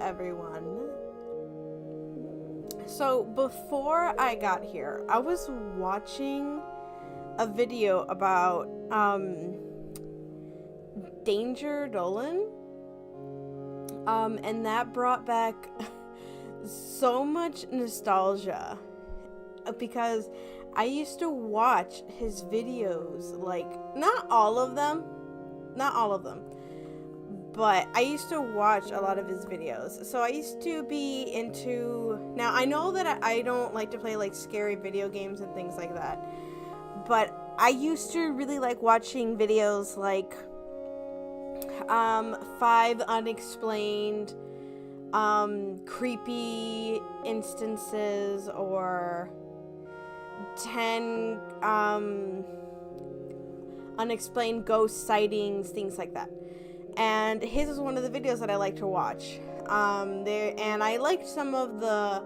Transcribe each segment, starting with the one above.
everyone. So before I got here, I was watching a video about Danger Dolan, and that brought back so much nostalgia because I used to watch his videos, like not all of them, but I used to watch a lot of his videos. So I used to be into, now I know that I don't like to play like scary video games and things like that, but I used to really like watching videos like 5 unexplained creepy instances, or 10 unexplained ghost sightings, things like that. And his was one of the videos that I like to watch. And I liked some of the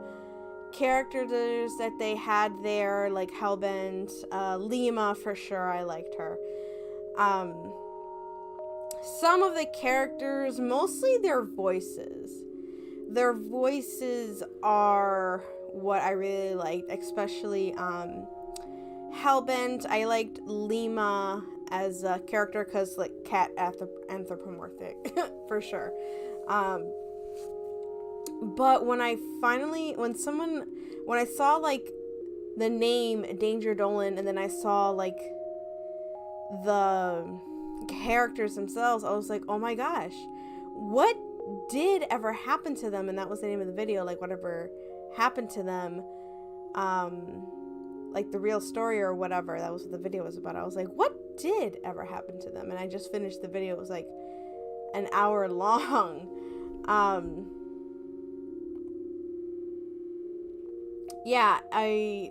characters that they had there, like Hellbent, Lima for sure. I liked her. Some of the characters, mostly their voices. Their voices are what I really liked, especially Hellbent. I liked Lima as a character because like cat anthropomorphic for sure. But when I saw like the name Danger Dolan, and then I saw like the characters themselves, I was like, oh my gosh, what did ever happen to them? And that was the name of the video, like whatever happened to them, like the real story or whatever. That was what the video was about. I was like, what did ever happen to them? And I just finished the video. It was like an hour long. Yeah, I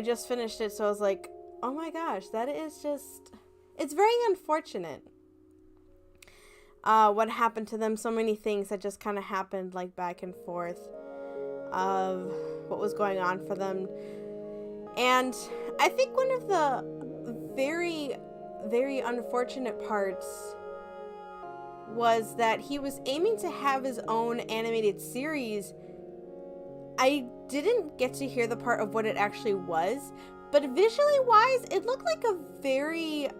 just finished it, so I was like, oh my gosh, that is just, it's very unfortunate what happened to them. So many things that just kind of happened like back and forth of what was going on for them. And I think one of the very, very unfortunate parts was that he was aiming to have his own animated series. I didn't get to hear the part of what it actually was, but visually wise, it looked like a very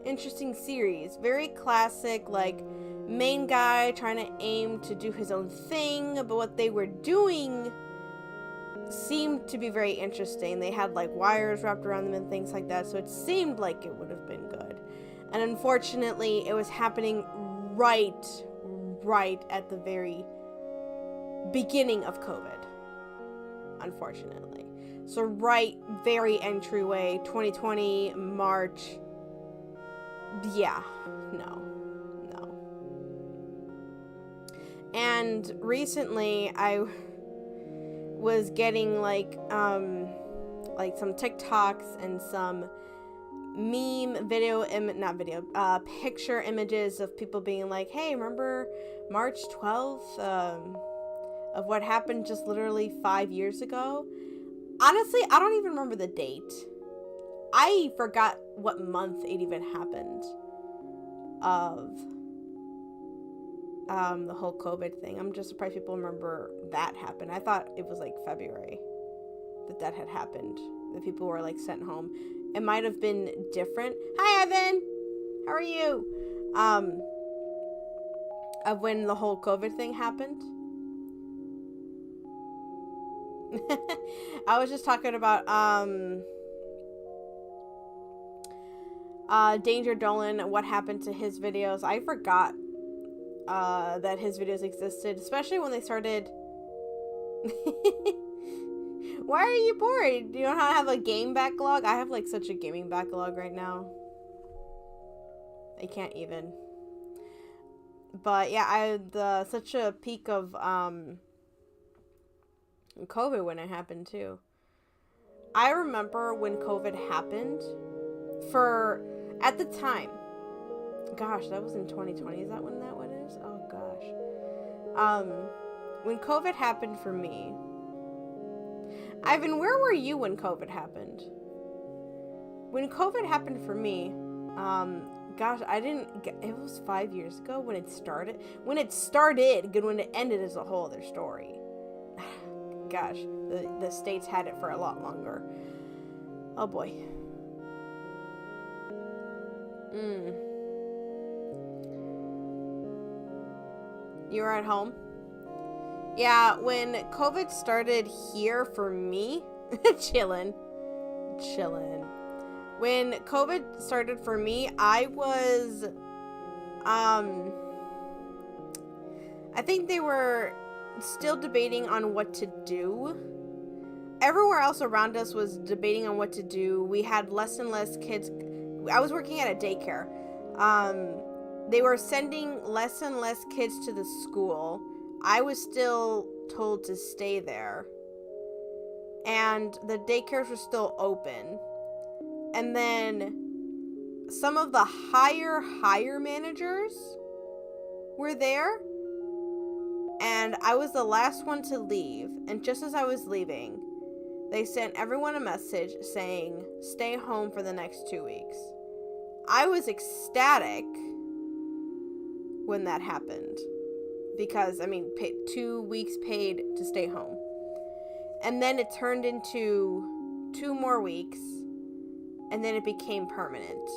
interesting series. Very classic, like main guy trying to aim to do his own thing, but what they were doing seemed to be very interesting. They had like wires wrapped around them and things like that, so it seemed like it would have been good. And unfortunately, it was happening right at the very beginning of COVID, unfortunately. So very entryway, 2020, March. Yeah, no. And recently, I was getting like some TikToks and some picture images of people being like, hey, remember March 12th of what happened just literally 5 years ago? Honestly, I don't even remember the date. I forgot what month it even happened of the whole COVID thing. I'm just surprised people remember that happened. I thought it was like February that had happened, that people were like sent home. It might have been different. Hi, Evan. How are you? Of when the whole COVID thing happened. I was just talking about Danger Dolan, what happened to his videos. I forgot that his videos existed, especially when they started. Why are you bored? Do you know how to have a game backlog? I have like such a gaming backlog right now. I can't even. But yeah, I had such a peak of COVID when it happened too. I remember when COVID happened, at the time, gosh, that was in 2020. Is that when that one is? Oh gosh. When COVID happened for me, Ivan, where were you when COVID happened? When COVID happened for me, Gosh, it was 5 years ago when it started. When it started, good, when it ended is a whole other story. Gosh, the States had it for a lot longer. Oh boy. You were at home? Yeah, when COVID started here for me, chillin'. When COVID started for me, I was, I think they were still debating on what to do. Everywhere else around us was debating on what to do. We had less and less kids. I was working at a daycare. They were sending less and less kids to the school. I was still told to stay there. And the daycares were still open. And then some of the higher managers were there. And I was the last one to leave. And just as I was leaving, they sent everyone a message saying, stay home for the next 2 weeks. I was ecstatic when that happened. Because, 2 weeks paid to stay home. And then it turned into 2 more weeks. And then it became permanent.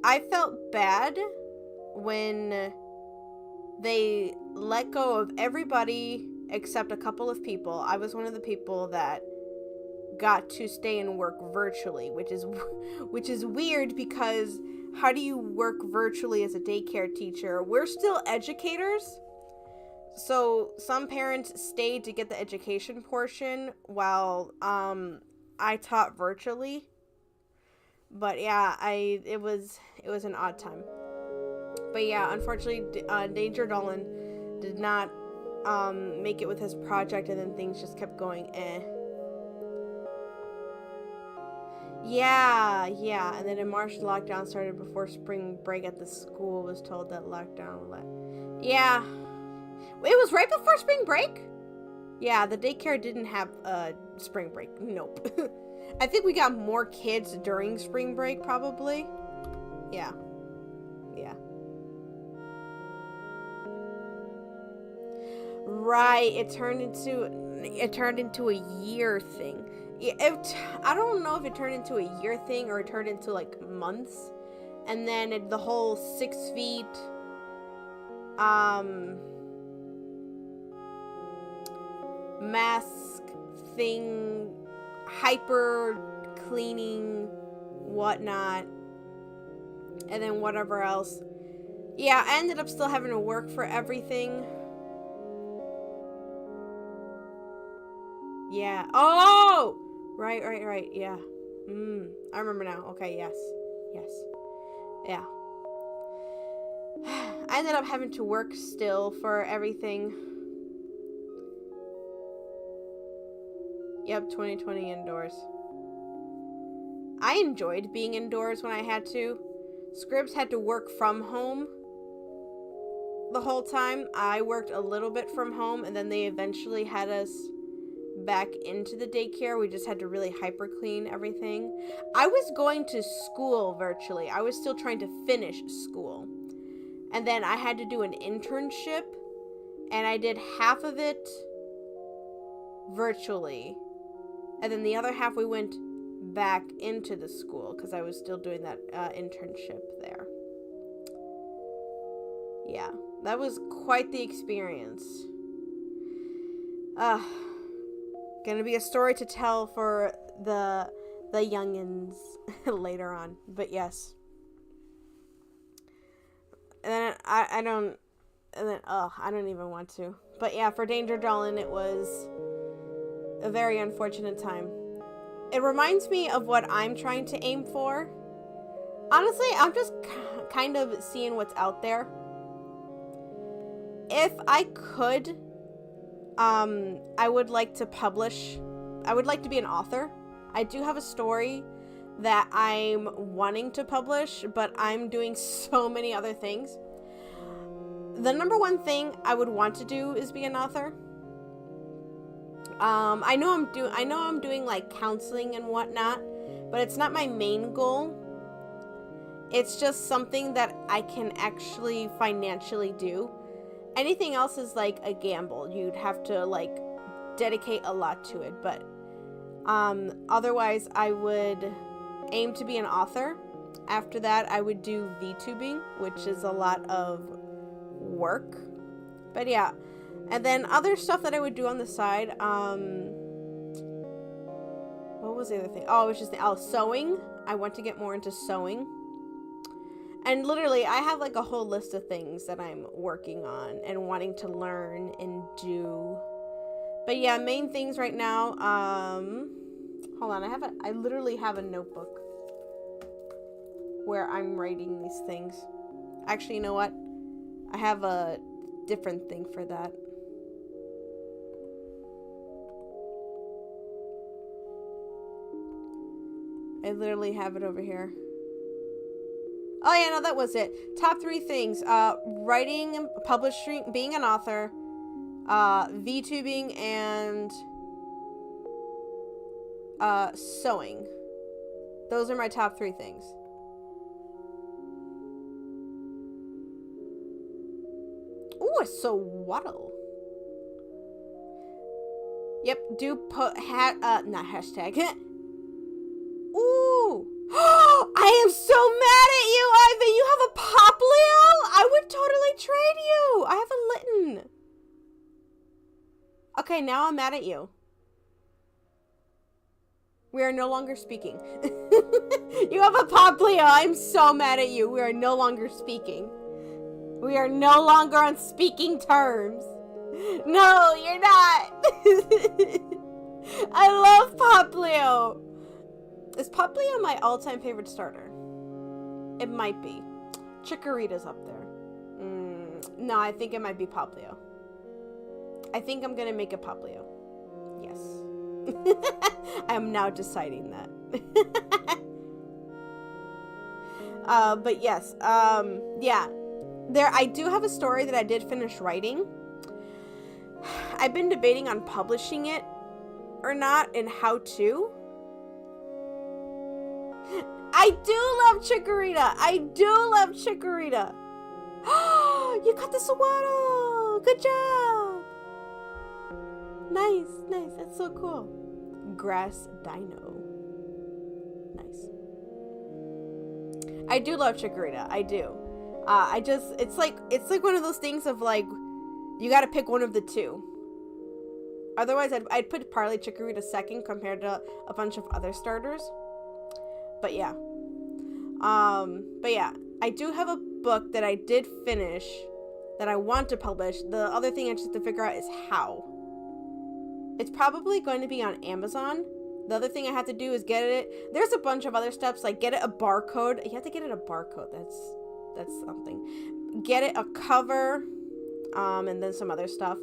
I felt bad when they let go of everybody except a couple of people. I was one of the people that got to stay and work virtually, which is weird because how do you work virtually as a daycare teacher? We're still educators. So some parents stayed to get the education portion while I taught virtually. But yeah, it was an odd time. But yeah, unfortunately, Danger Dolan did not make it with his project, and then things just kept going Yeah, and then in March, the lockdown started before spring break at the school was told that lockdown would Yeah. It was right before spring break? Yeah, the daycare didn't have spring break. Nope. I think we got more kids during spring break, probably. Yeah. Right, it turned into a year thing. I don't know if it turned into a year thing or it turned into like months, and then the whole 6 feet, mask thing, hyper cleaning, whatnot, and then whatever else. Yeah, I ended up still having to work for everything. Yeah. Oh! Right. Yeah. I remember now. Okay, yes. Yeah. I ended up having to work still for everything. Yep, 2020 indoors. I enjoyed being indoors when I had to. Scribs had to work from home the whole time. I worked a little bit from home, and then they eventually had us back into the daycare. We just had to really hyper clean everything. I was going to school virtually. I was still trying to finish school. And then I had to do an internship, and I did half of it virtually. And then the other half we went back into the school because I was still doing that internship there. Yeah, that was quite the experience. Gonna be a story to tell for the youngins later on, but yes. And then I don't even want to. But yeah, for Danger Dolan, it was a very unfortunate time. It reminds me of what I'm trying to aim for. Honestly, I'm just kind of seeing what's out there. If I could, I would like to publish. I would like to be an author. I do have a story that I'm wanting to publish, but I'm doing so many other things. The number one thing I would want to do is be an author. I know I'm doing like counseling and whatnot, but it's not my main goal. It's just something that I can actually financially do. Anything else is like a gamble. You'd have to like dedicate a lot to it, but otherwise I would aim to be an author. After that, I would do VTubing, which is a lot of work. But yeah, and then other stuff that I would do on the side, what was the other thing? Oh, it was just sewing. I want to get more into sewing. And literally, I have like a whole list of things that I'm working on and wanting to learn and do. But yeah, main things right now, hold on, I literally have a notebook where I'm writing these things. Actually, you know what? I have a different thing for that. I literally have it over here. Oh yeah, no, that was it. Top 3 things. Writing, publishing, being an author, VTubing, and sewing. Those are my top 3 things. Ooh, it's so waddle. Yep, do put not hashtag. Ooh. I am so mad at you, Ivan. You have a Poplio? I would totally trade you. I have a Litten. Okay, now I'm mad at you. We are no longer speaking. You have a Poplio. I'm so mad at you. We are no longer speaking. We are no longer on speaking terms. No, you're not. I love Poplio. Is Poplio my all-time favorite starter? It might be. Chikorita's up there. No, I think it might be Poplio. I think I'm gonna make a Poplio. Yes. I am now deciding that. But yes, yeah. I do have a story that I did finish writing. I've been debating on publishing it or not and how to. I do love Chikorita. I do love Chikorita. You got the Swaddle. Good job. Nice, nice. That's so cool. Grass Dino. Nice. I do love Chikorita. I do. It's like one of those things of like, you got to pick one of the two. Otherwise, I'd put probably Chikorita second compared to a bunch of other starters. But yeah. I do have a book that I did finish that I want to publish. The other thing I just have to figure out is how. It's probably going to be on Amazon. The other thing I have to do is get it. There's a bunch of other steps, like get it a barcode. You have to get it a barcode. That's something. Get it a cover, and then some other stuff.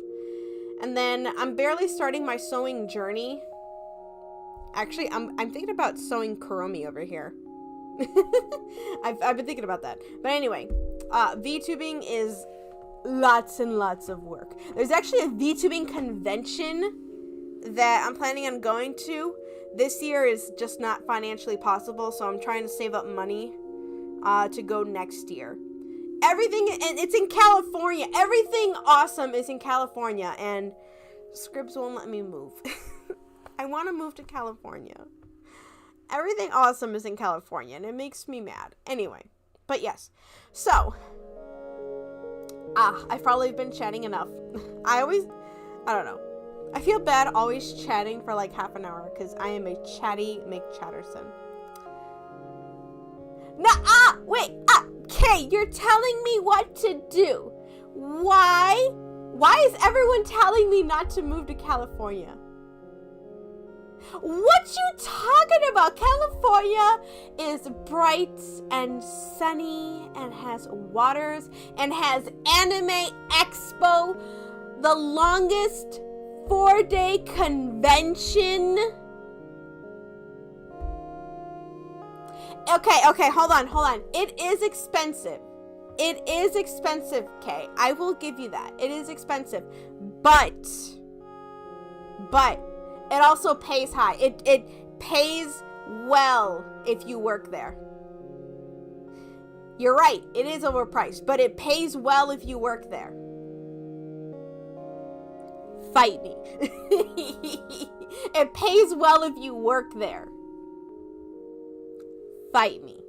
And then I'm barely starting my sewing journey. Actually, I'm thinking about sewing Kuromi over here. I've been thinking about that. But anyway, VTubing is lots and lots of work. There's actually a VTubing convention that I'm planning on going to. This year is just not financially possible, so I'm trying to save up money to go next year. Everything, and it's in California. Everything awesome is in California, and Scribs won't let me move. I want to move to California. Everything awesome is in California, and it makes me mad. Anyway, but yes. So, I've probably been chatting enough. I don't know. I feel bad always chatting for like half an hour because I am a chatty McChatterson. Okay, you're telling me what to do. Why? Why is everyone telling me not to move to California? What you talking about? California is bright and sunny and has waters and has Anime Expo, the longest 4-day convention. Okay, hold on. It is expensive. It is expensive, okay? I will give you that. It is expensive. But it also pays high. It pays well if you work there. You're right, it is overpriced, but it pays well if you work there. Fight me. It pays well if you work there. Fight me.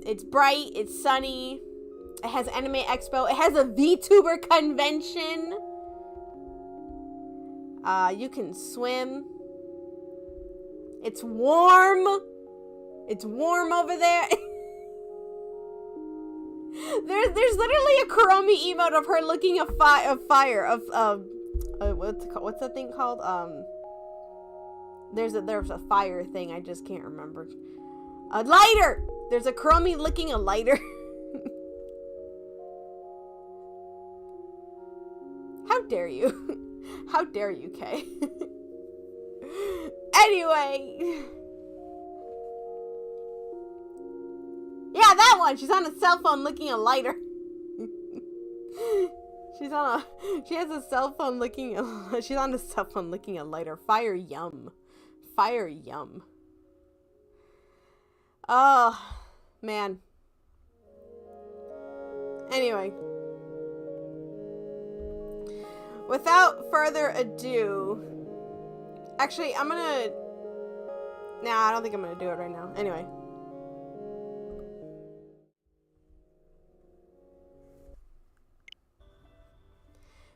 It's bright, it's sunny, it has Anime Expo, it has a VTuber convention. You can swim. It's warm. It's warm over there. There's literally a Kuromi emote of her looking a fire what's that thing called? There's a fire thing, I just can't remember. A lighter! There's a Kuromi licking a lighter. How dare you? How dare you, Kay? Anyway. Yeah, that one! She's on a cell phone licking a lighter. She's on a cell phone licking a lighter. Fire yum. Fire yum. Oh, man. Anyway. Without further ado. Actually, I'm gonna... Nah, I don't think I'm gonna do it right now. Anyway.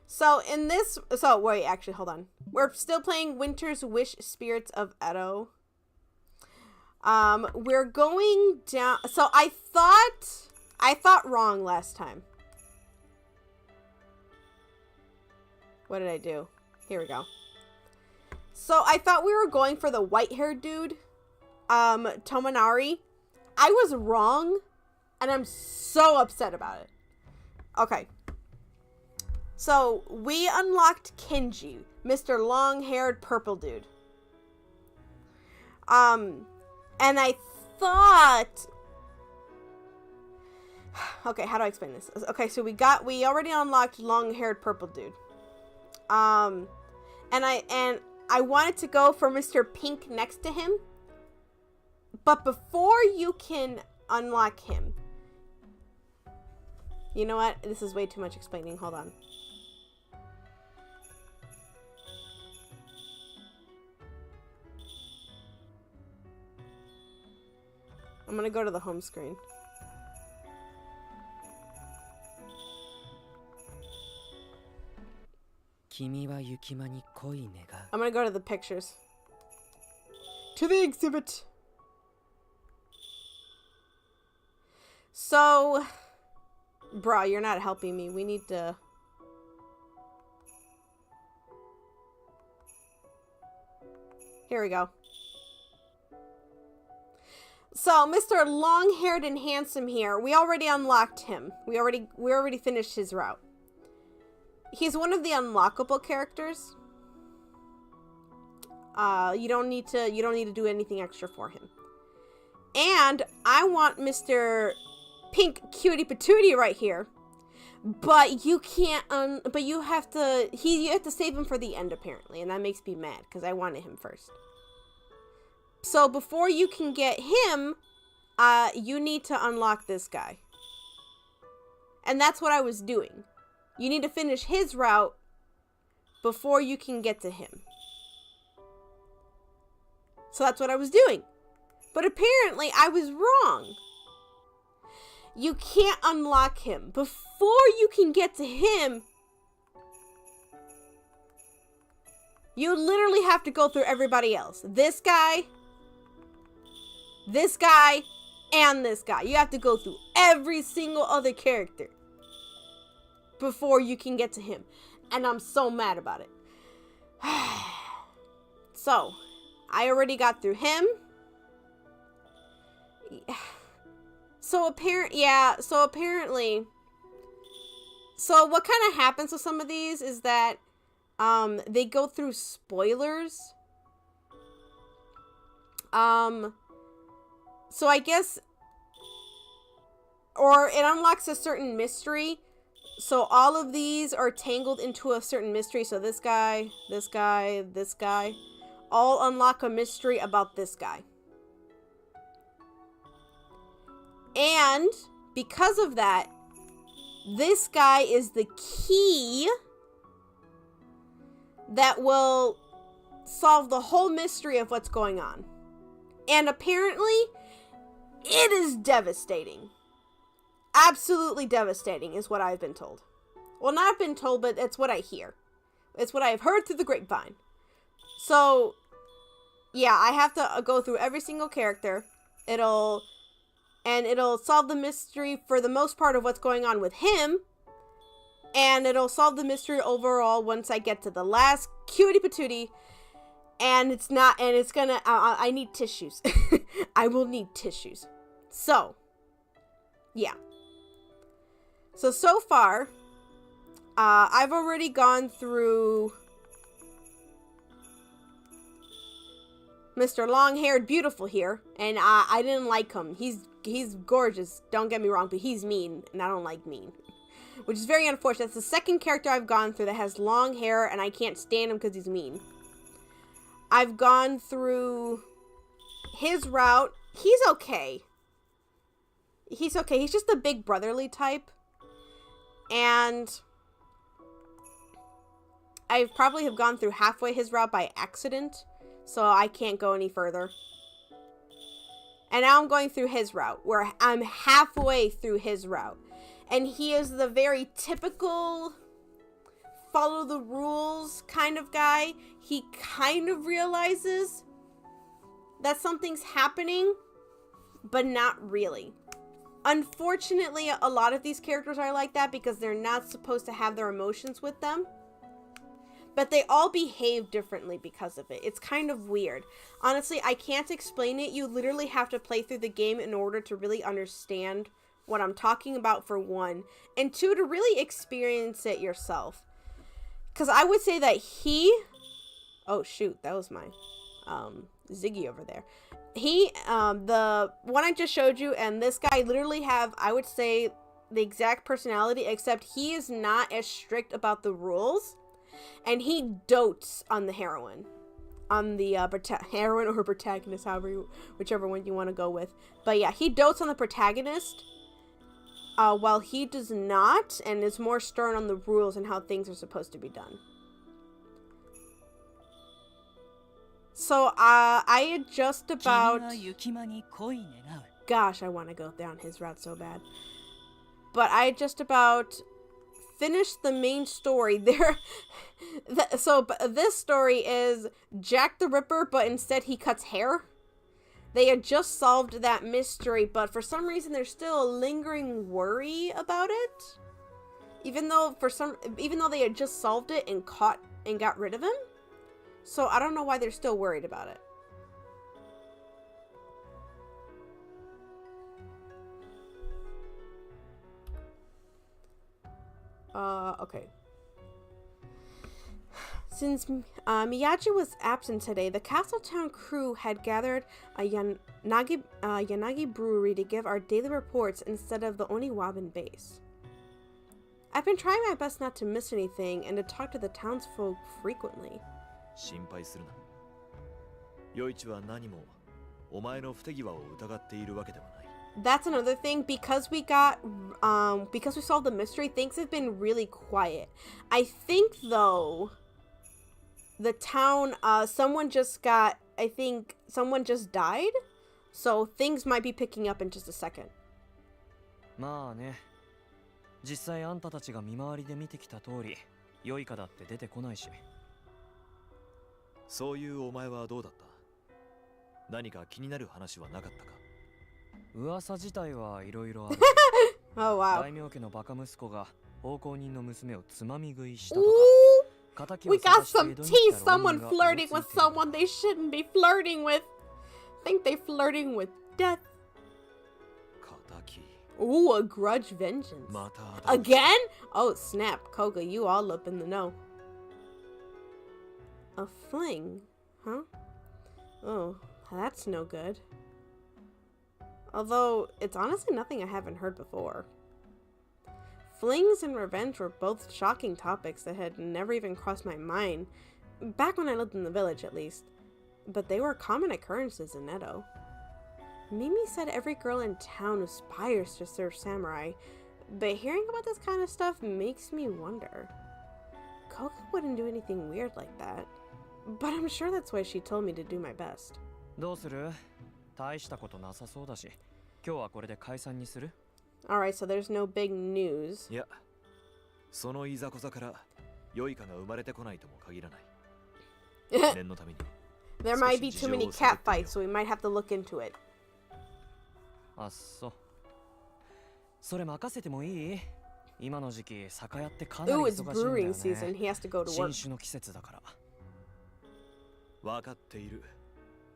So, in this... So, wait, actually, hold on. We're still playing Winter's Wish Spirits of Edo. We're going down... So, I thought wrong last time. What did I do? Here we go. So, I thought we were going for the white-haired dude. Tomonari. I was wrong. And I'm so upset about it. Okay. So, we unlocked Kenji. Mr. Long-haired purple dude. And I thought... Okay, how do I explain this? Okay, so we already unlocked long-haired purple dude. And I wanted to go for Mr. Pink next to him. But before you can unlock him... You know what? This is way too much explaining. Hold on. I'm gonna go to the home screen. I'm gonna go to the pictures. To the exhibit. So, bro, you're not helping me. We need to... Here we go. So, Mr. Long-haired and handsome here, we already unlocked him. We already finished his route. He's one of the unlockable characters. You don't need to do anything extra for him. And I want Mr. Pink Cutie Patootie right here. But you can't but you have to save him for the end apparently, and that makes me mad because I wanted him first. So before you can get him, you need to unlock this guy. And that's what I was doing. You need to finish his route before you can get to him. So that's what I was doing. But apparently I was wrong. You can't unlock him. Before you can get to him, you literally have to go through everybody else. This guy, and this guy. You have to go through every single other character before you can get to him. And I'm so mad about it. So, I already got through him. So apparently, so what kind of happens with some of these is that they go through spoilers. So I guess, or it unlocks a certain mystery. So all of these are tangled into a certain mystery. So this guy, all unlock a mystery about this guy. And because of that, this guy is the key that will solve the whole mystery of what's going on. And apparently, it is devastating. Absolutely devastating is what I've been told. Well, not been told, but it's what I hear. It's what I've heard through the grapevine. So, yeah, I have to go through every single character. It'll solve the mystery for the most part of what's going on with him. And it'll solve the mystery overall once I get to the last cutie patootie. And I need tissues. I will need tissues. So, yeah. So far, I've already gone through Mr. Long-Haired Beautiful here, and I didn't like him. He's gorgeous, don't get me wrong, but he's mean, and I don't like mean. Which is very unfortunate. It's the second character I've gone through that has long hair, and I can't stand him because he's mean. I've gone through his route. He's okay. He's okay. He's just the big brotherly type. And I probably have gone through halfway his route by accident, so I can't go any further. And now I'm going through his route, where I'm halfway through his route. And he is the very typical follow the rules kind of guy. He kind of realizes that something's happening, but not really. Unfortunately, a lot of these characters are like that because they're not supposed to have their emotions with them. But they all behave differently because of it. It's kind of weird. Honestly, I can't explain it. You literally have to play through the game in order to really understand what I'm talking about, for one. And two, to really experience it yourself. Because I would say that oh shoot, that was my Ziggy over there. The one I just showed you and this guy literally have, I would say, the exact personality, except he is not as strict about the rules. And he dotes on the heroine. On the heroine or protagonist, whichever one you want to go with. But yeah, he dotes on the protagonist. While he does not, and is more stern on the rules and how things are supposed to be done. So, I had just about... Gosh, I want to go down his route so bad. But I just about finished the main story there. So, this story is Jack the Ripper, but instead he cuts hair. They had just solved that mystery, but for some reason there's still a lingering worry about it. Even though they had just solved it and got rid of him. So I don't know why they're still worried about it. Okay. Since Miyaji was absent today, the Castletown crew had gathered a Yanagi brewery to give our daily reports instead of the Oniwaban base. I've been trying my best not to miss anything and to talk to the townsfolk frequently. That's another thing, because we solved the mystery, things have been really quiet. I think, though, the town, someone just died, so things might be picking up in just a second. Oh wow. Ooh, we got some tea. Someone flirting with someone they shouldn't be flirting with. Think they flirting with death. Ooh, a grudge vengeance. Again? Oh snap, Koga, you all up in the know. A fling, huh? Oh, that's no good. Although, it's honestly nothing I haven't heard before. Flings and revenge were both shocking topics that had never even crossed my mind. Back when I lived in the village, at least. but they were common occurrences in Edo. Mimi said every girl in town aspires to serve samurai, but hearing about this kind of stuff makes me wonder. Koga wouldn't do anything weird like that, but I'm sure that's why she told me to do my best. どうする？大したことなさそうだし、今日はこれで解散にする？ Alright, so there's no big news. いや、そのいざこざから良いかが生まれてこないとも限らない。念のために。There might be too many cat fights, so we might have to look into it. あっそ。それ任せてもいい？今の時期、酒屋ってかなり忙しいんだよね。Ooh, it's brewing season. He has to go to work. 新酒の季節だから。分かっている。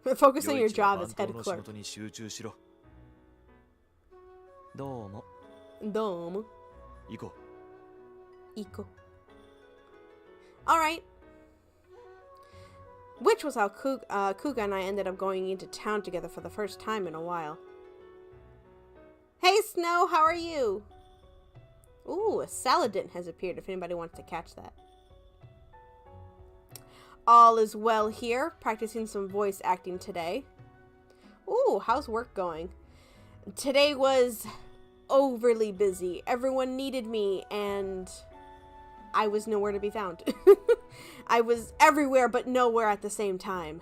Focus on your job as head clerk. 仕事に集中しろ。どうも。どうも。行こう。行こう。Alright. Which was how Kuga and I ended up going into town together for the first time in a while. Hey Snow, how are you? Ooh, a Saladin has appeared if anybody wants to catch that. All is well here, practicing some voice acting today. Ooh, how's work going? Today was overly busy. Everyone needed me and I was nowhere to be found. I was everywhere but nowhere at the same time.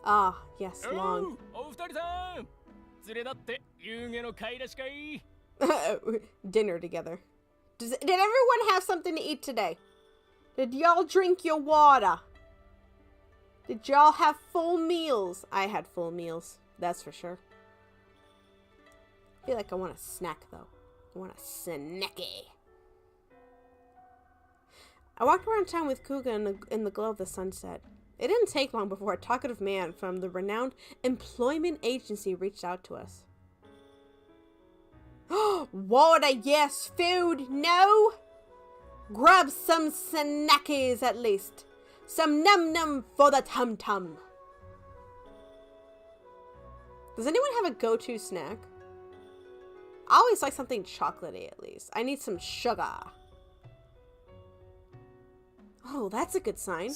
Ah, yes, long. Dinner together. Did everyone have something to eat today? Did y'all drink your water? Did y'all have full meals? I had full meals, that's for sure. I feel like I want a snack though. I want a snacky. I walked around town with Kuga in the glow of the sunset. It didn't take long before a talkative man from the renowned employment agency reached out to us. Water, yes. Food, no. Grab some snackies at least. Some num-num for the tum-tum. Does anyone have a go-to snack? I always like something chocolatey at least. I need some sugar. Oh, that's a good sign.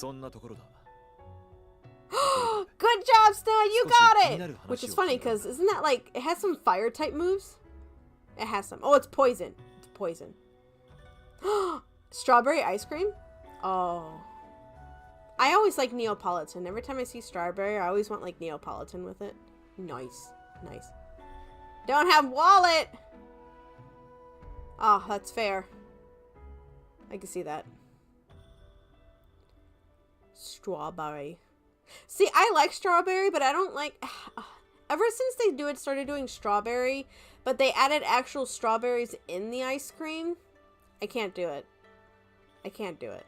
Good job, Snow! You got it! Which is funny because isn't that like, it has some fire type moves? It has some. Oh, it's poison. It's poison. Strawberry ice cream? Oh. I always like Neapolitan. Every time I see strawberry, I always want like Neapolitan with it. Nice. Nice. Don't have wallet! Oh, that's fair. I can see that. Strawberry. See, I like strawberry, but I don't like... Ever since they started doing strawberry, but they added actual strawberries in the ice cream, I can't do it. I can't do it.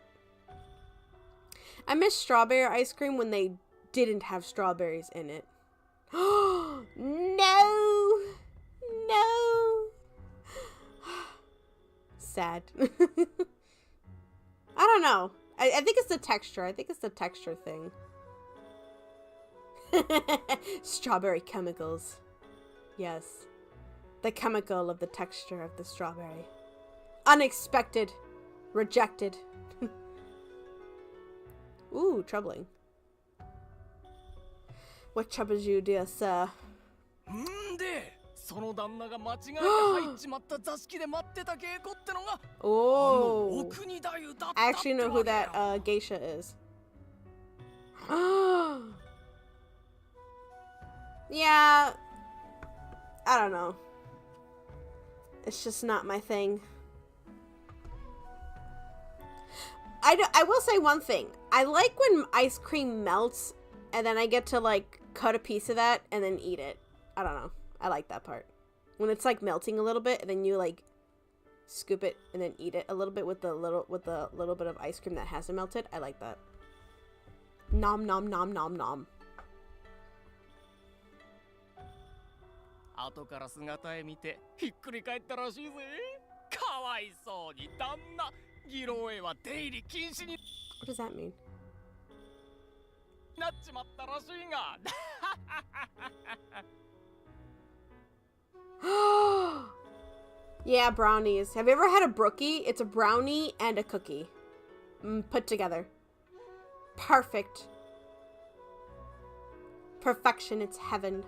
I miss strawberry ice cream when they didn't have strawberries in it. No! No! Sad. I don't know. I think it's the texture. I think it's the texture thing. Strawberry chemicals. Yes. The chemical of the texture of the strawberry. Unexpected. Rejected. Ooh, troubling. What troubles you, dear sir? Oh, I actually know who that geisha is. Yeah, I don't know. It's just not my thing. I will say one thing. I like when ice cream melts and then I get to like cut a piece of that and then eat it. I don't know. I like that part. When it's like melting a little bit and then you like scoop it and then eat it a little bit with the little bit of ice cream that hasn't melted. I like that. Nom nom nom nom nom. 後から姿へ見てひっくり返ったらしいぜ。かわいそうに旦那、議論へは出入り禁止に What does that mean? なっちまったらしいが。Yeah, brownies. Have you ever had a brookie? It's a brownie and a cookie. put together. Perfect. Perfection, it's heaven.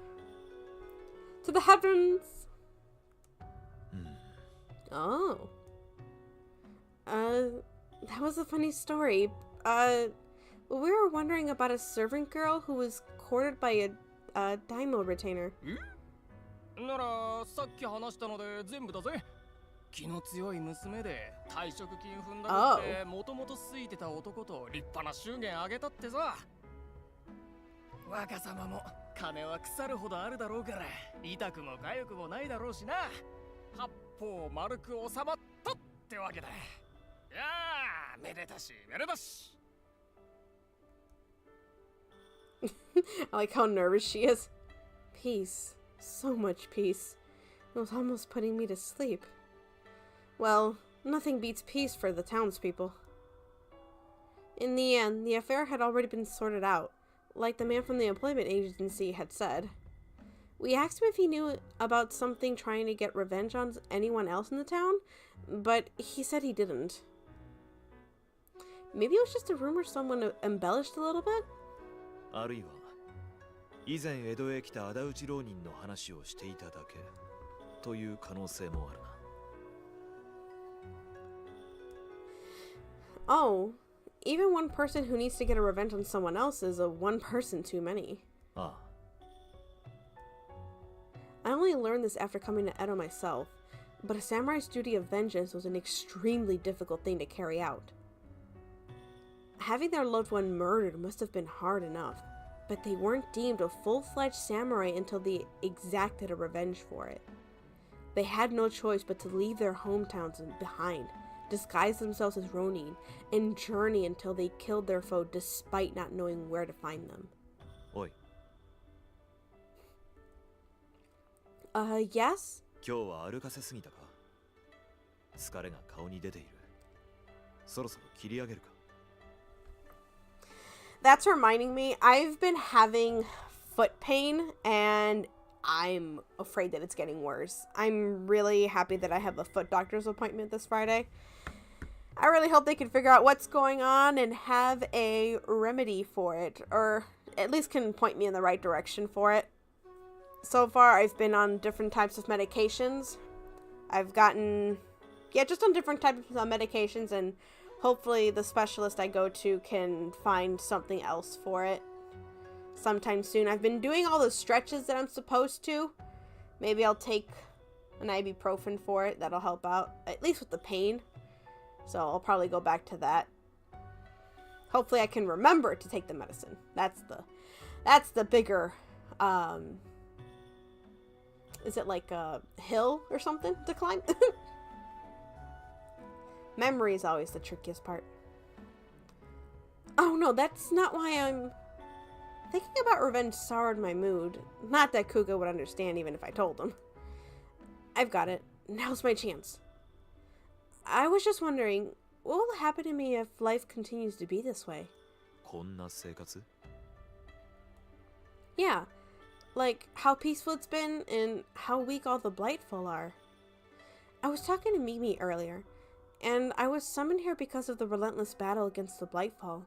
To the heavens! Oh. That was a funny story. We were wondering about a servant girl who was courted by a daimyo retainer. ならさっき話したので全部だぜ。気の強い娘で退職金踏んだくってもともと好いてた男と立派な祝言あげたってさ。若様も金は腐るほどあるだろうから痛くも痒くもないだろうしな。八方丸く収まったってわけだ。いやーめでたしめでたし。I like how nervous she is. Peace. So much peace. It was almost putting me to sleep. Well, nothing beats peace for the townspeople. In the end, the affair had already been sorted out, like the man from the employment agency had said. We asked him if he knew about something trying to get revenge on anyone else in the town, but he said he didn't. Maybe it was just a rumor someone embellished a little bit? あるいは以前江戸へ来た仇討ち浪人の話をしていただけという可能性もあるな。Oh, even one person who needs to get a revenge on someone else is a one person too many. ああ。I only learned this after coming to Edo myself, but a samurai's duty of vengeance was an extremely difficult thing to carry out. Having their loved one murdered must have been hard enough, but they weren't deemed a full-fledged samurai until they exacted a revenge for it. They had no choice but to leave their hometowns behind, disguise themselves as ronin, and journey until they killed their foe despite not knowing where to find them. Oi. Yes? 今日は歩かせすぎたか？疲れが顔に出ている。そろそろ切り上げるか。That's reminding me, I've been having foot pain, and I'm afraid that it's getting worse. I'm really happy that I have a foot doctor's appointment this Friday. I really hope they can figure out what's going on and have a remedy for it, or at least can point me in the right direction for it. So far, I've been on different types of medications. I've gotten, just on different types of medications, and hopefully the specialist I go to can find something else for it sometime soon. I've been doing all the stretches that I'm supposed to. Maybe I'll take an ibuprofen for it. That'll help out, at least with the pain. So I'll probably go back to that. Hopefully I can remember to take the medicine. That's the bigger, is it like a hill or something to climb? Memory is always the trickiest part. Oh no, that's not why I'm... Thinking about revenge soured my mood. Not that Kuga would understand even if I told him. I've got it. Now's my chance. I was just wondering, what will happen to me if life continues to be this way? こんな生活? Yeah, like how peaceful it's been and how weak all the Blightful are. I was talking to Mimi earlier, and I was summoned here because of the relentless battle against the Blightfall.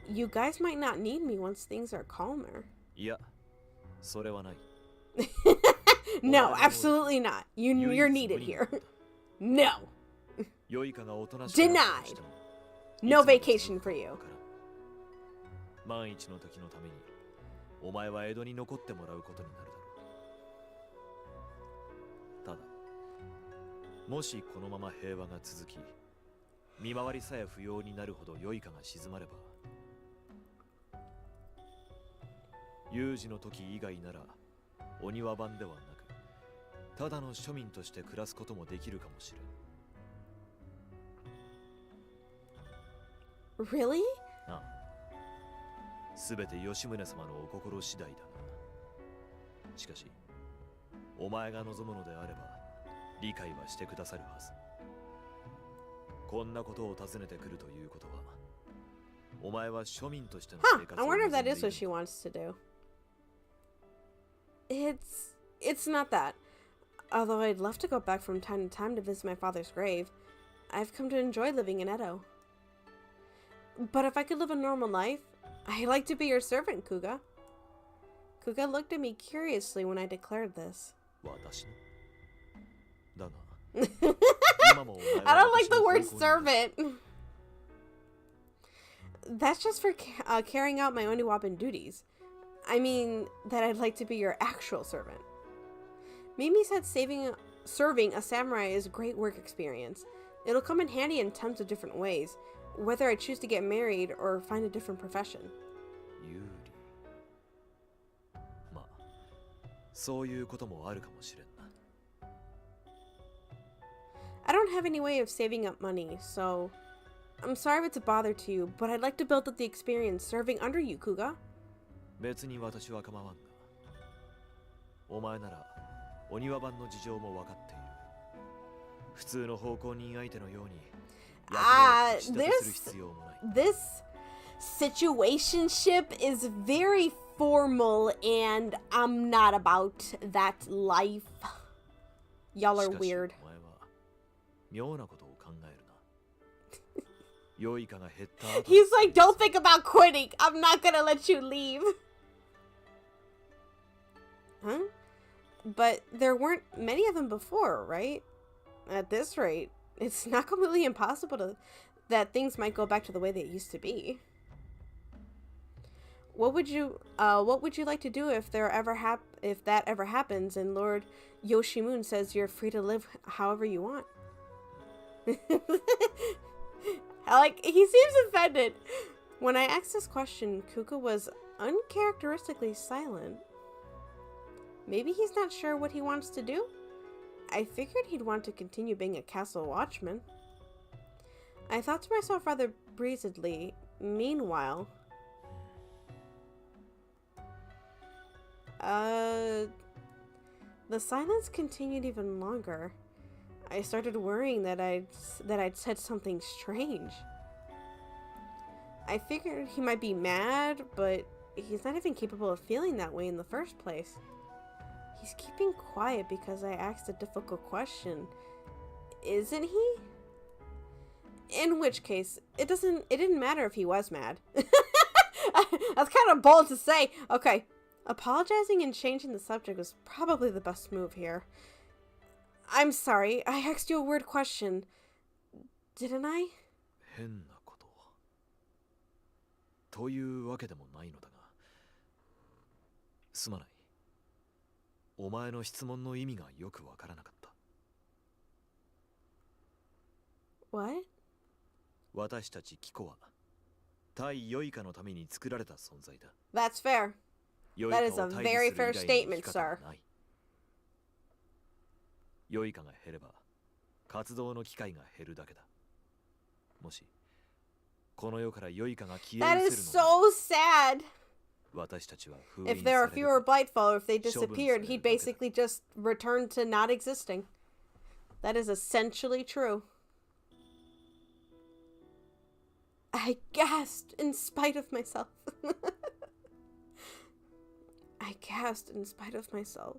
You guys might not need me once things are calmer. いや、それはない。 No, absolutely not. You're needed here. No. 良いかがおとなしくなったとしても No vacation for you. 万一の時のためにお前は江戸に残ってもらうことになるだろう。ただ、もしこのまま平和が続き、見回りさえ不要になるほど良いかが静まれば、有事の時以外ならお庭番ではなく、ただの庶民として暮らすこともできるかもしれん。 Really? ああ、すべて吉宗様のお心次第だが。しかし、お前が望むのであれば、理解はしてくださるはず。こんなことを尋ねてくるということは、お前は庶民としての生 Huh, 活 I を wonder 望 if んでい that る is what she wants to do. It's not that. Although I'd love to go back from time to time to visit my father's grave, I've come to enjoy living in Edo. But if I could live a normal life, I'd like to be your servant, Kuga. Kuga looked at me curiously when I declared this. 私のだが I don't like the word servant. That's just for carrying out my Oniwaban duties. I mean, that I'd like to be your actual servant. Mimi said serving a samurai is a great work experience. It'll come in handy in tons of different ways, whether I choose to get married or find a different profession. 有利まあそういうこともあるかもしれんな I don't have any way of saving up money, so I'm sorry if it's a bother to you, but I'd like to build up the experience serving under you, Kuga. 別に私は構わんがお前ならお庭番の事情も分かっている普通の奉公人相手のように役目を口立てする必要もない this situationship is very formal and I'm not about that life. Y'all are weird. お前は妙なことを考えるな良いかが減った後 He's like, don't think about quitting. I'm not gonna let you leave. Huh? But there weren't many of them before, right? At this rate, it's not completely impossible that things might go back to the way they used to be. What would you like to do if that ever happens and Lord Yoshimun says you're free to live however you want? Like, he seems offended. When I asked this question, Kuka was uncharacteristically silent. Maybe he's not sure what he wants to do? I figured he'd want to continue being a castle watchman. I thought to myself rather breezedly. Meanwhile... The silence continued even longer. I started worrying that I'd said something strange. I figured he might be mad, but he's not even capable of feeling that way in the first place. He's keeping quiet because I asked a difficult question. Isn't he? In which case, it didn't matter if he was mad. That's kind of bold to say. Okay, apologizing and changing the subject was probably the best move here. I'm sorry, I asked you a weird question. Didn't I? 変なことというわけでもないのだがすまないお前の質問の意味がよくわからなかった What? 私たちキコは対ヨイカのために作られた存在だ That's fair. ヨイカ That を is a 退 very 治する fair 以外の生 statement, き方は sir. ないヨイカが減れば活動の機会が減るだけだもしこの世からヨイカが消え That 失 is せるの so sad. 私たちは封 If 印 there さ were れる fewer Blightfall, if they 処分され disappeared, る he'd だけだ basically just return to not existing. That is essentially true. I gasped in spite of myself. I gasped in spite of myself.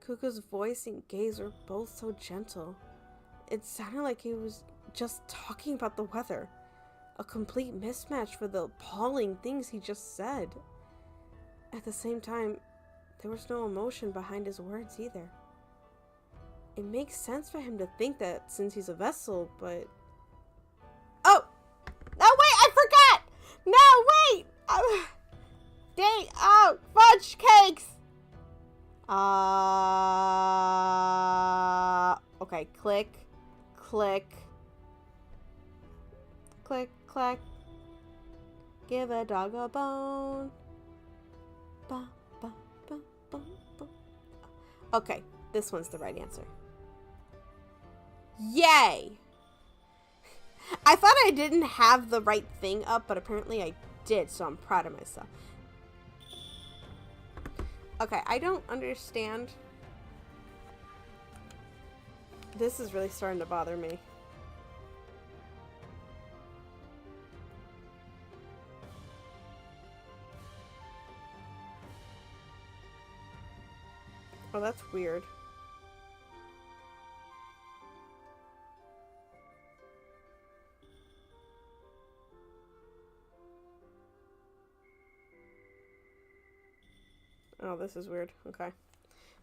Kuka's voice and gaze were both so gentle. It sounded like he was just talking about the weather. A complete mismatch for the appalling things he just said. At the same time, there was no emotion behind his words either. It makes sense for him to think that since he's a vessel, but... Oh! No, wait! I forgot! No, wait! Dang! Oh! Fudge cakes! Okay, click. Click. Click, clack. Give a dog a bone. Ba, ba, ba, ba, ba. Okay, this one's the right answer. Yay! I thought I didn't have the right thing up, but apparently I did, so I'm proud of myself. Okay, I don't understand. This is really starting to bother me. Oh, that's weird. Oh, this is weird. Okay.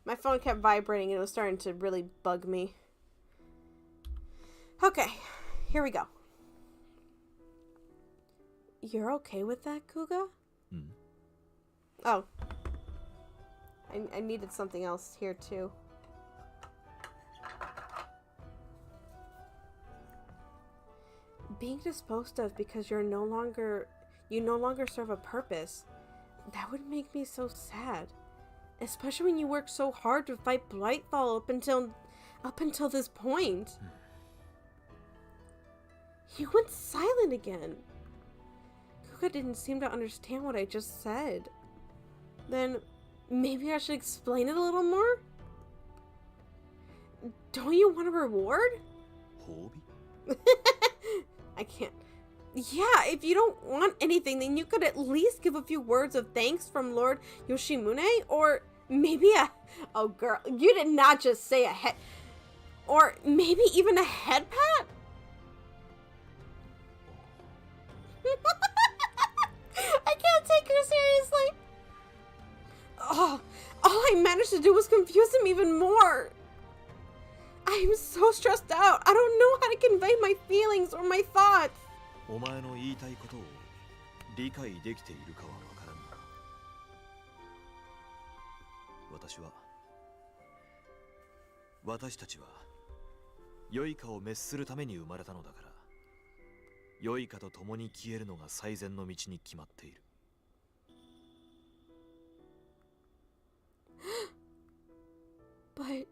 My phone kept vibrating and it was starting to really bug me. Okay, here we go. You're okay with that, Kuga? Hmm? Oh. I needed something else here, too. Being disposed of because you no longer serve a purpose. That would make me so sad. Especially when you worked so hard to fight Blightfall up until this point. He went silent again. Kuga didn't seem to understand what I just said. Then maybe I should explain it a little more? Don't you want a reward? Hobi? I can't. Yeah, if you don't want anything, then you could at least give a few words of thanks from Lord Yoshimune, or maybe oh girl, you did not just say a head, or maybe even a head pat? I can't take her seriously. Oh, all I managed to do was confuse him even more. I am so stressed out. I don't know how to convey my feelings or my thoughts. お前の言いたいことを理解できているかはわからんが、私たちは良いかを滅するために生まれたのだから、良いかと共に消えるのが最善の道に決まっている。But it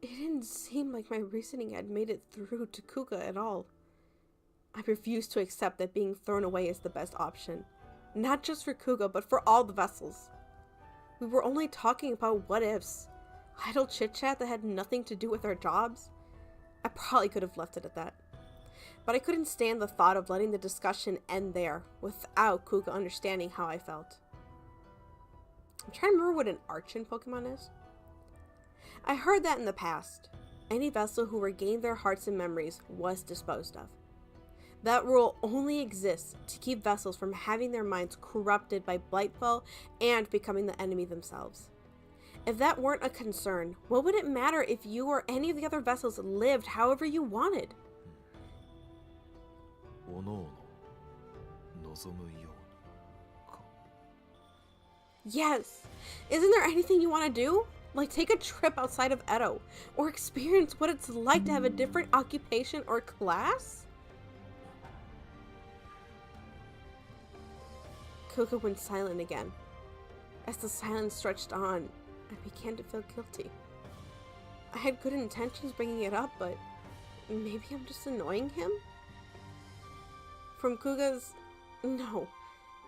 didn't seem like my reasoning had made it through to Kuga at all. I refused to accept that being thrown away is the best option. Not just for Kuga, but for all the vessels. We were only talking about what-ifs. Idle chit-chat that had nothing to do with our jobs. I probably could have left it at that. But I couldn't stand the thought of letting the discussion end there, without Kuga understanding how I felt. I'm trying to remember what an Archon Pokemon is. I heard that in the past. Any vessel who regained their hearts and memories was disposed of. That rule only exists to keep vessels from having their minds corrupted by Blightfall and becoming the enemy themselves. If that weren't a concern, what would it matter if you or any of the other vessels lived however you wanted? Yes. Isn't there anything you want to do? Like take a trip outside of Edo, or experience what it's like to have a different occupation or class? Kuga went silent again. As the silence stretched on, I began to feel guilty. I had good intentions bringing it up, but maybe I'm just annoying him? From Kuga's, no,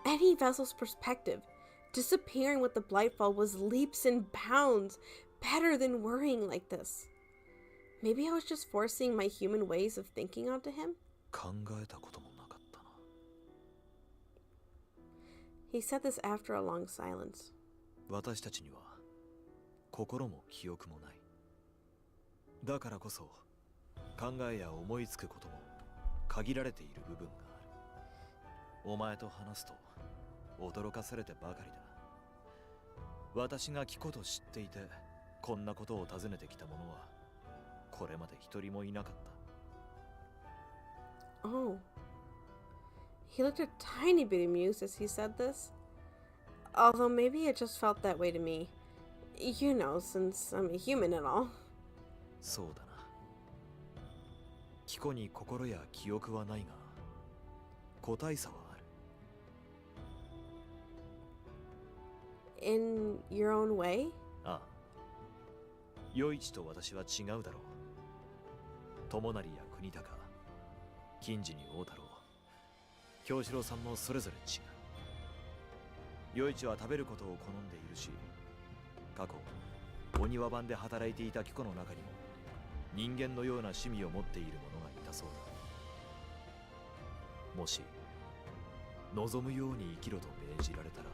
any vessel's perspective, disappearing with the Blightfall was leaps and bounds better than worrying like this. Maybe I was just forcing my human ways of thinking onto him? He said this after a long silence. 私たちには心も記憶もない。だからこそ考えや思いつくことも限られている部分がある。お前と話すと驚かされてばかりだ。私が聞くこと知っていてこんなことを尋ねてきた者はこれまで一人もいなかった。Oh. He looked a tiny bit amused as he said this. Although maybe it just felt that way to me. You know, since I'm a human and all. そうだな。キコに心や記憶はないが、個体差はある。In your own way? ああ。与一と私は違うだろう。友成や国高、金次に大太郎、京志郎さんもそれぞれ違う。与一は食べることを好んでいるし、過去お庭番で働いていた貴子の中にも人間のような趣味を持っている者がいたそうだ。もし望むように生きろと命じられたら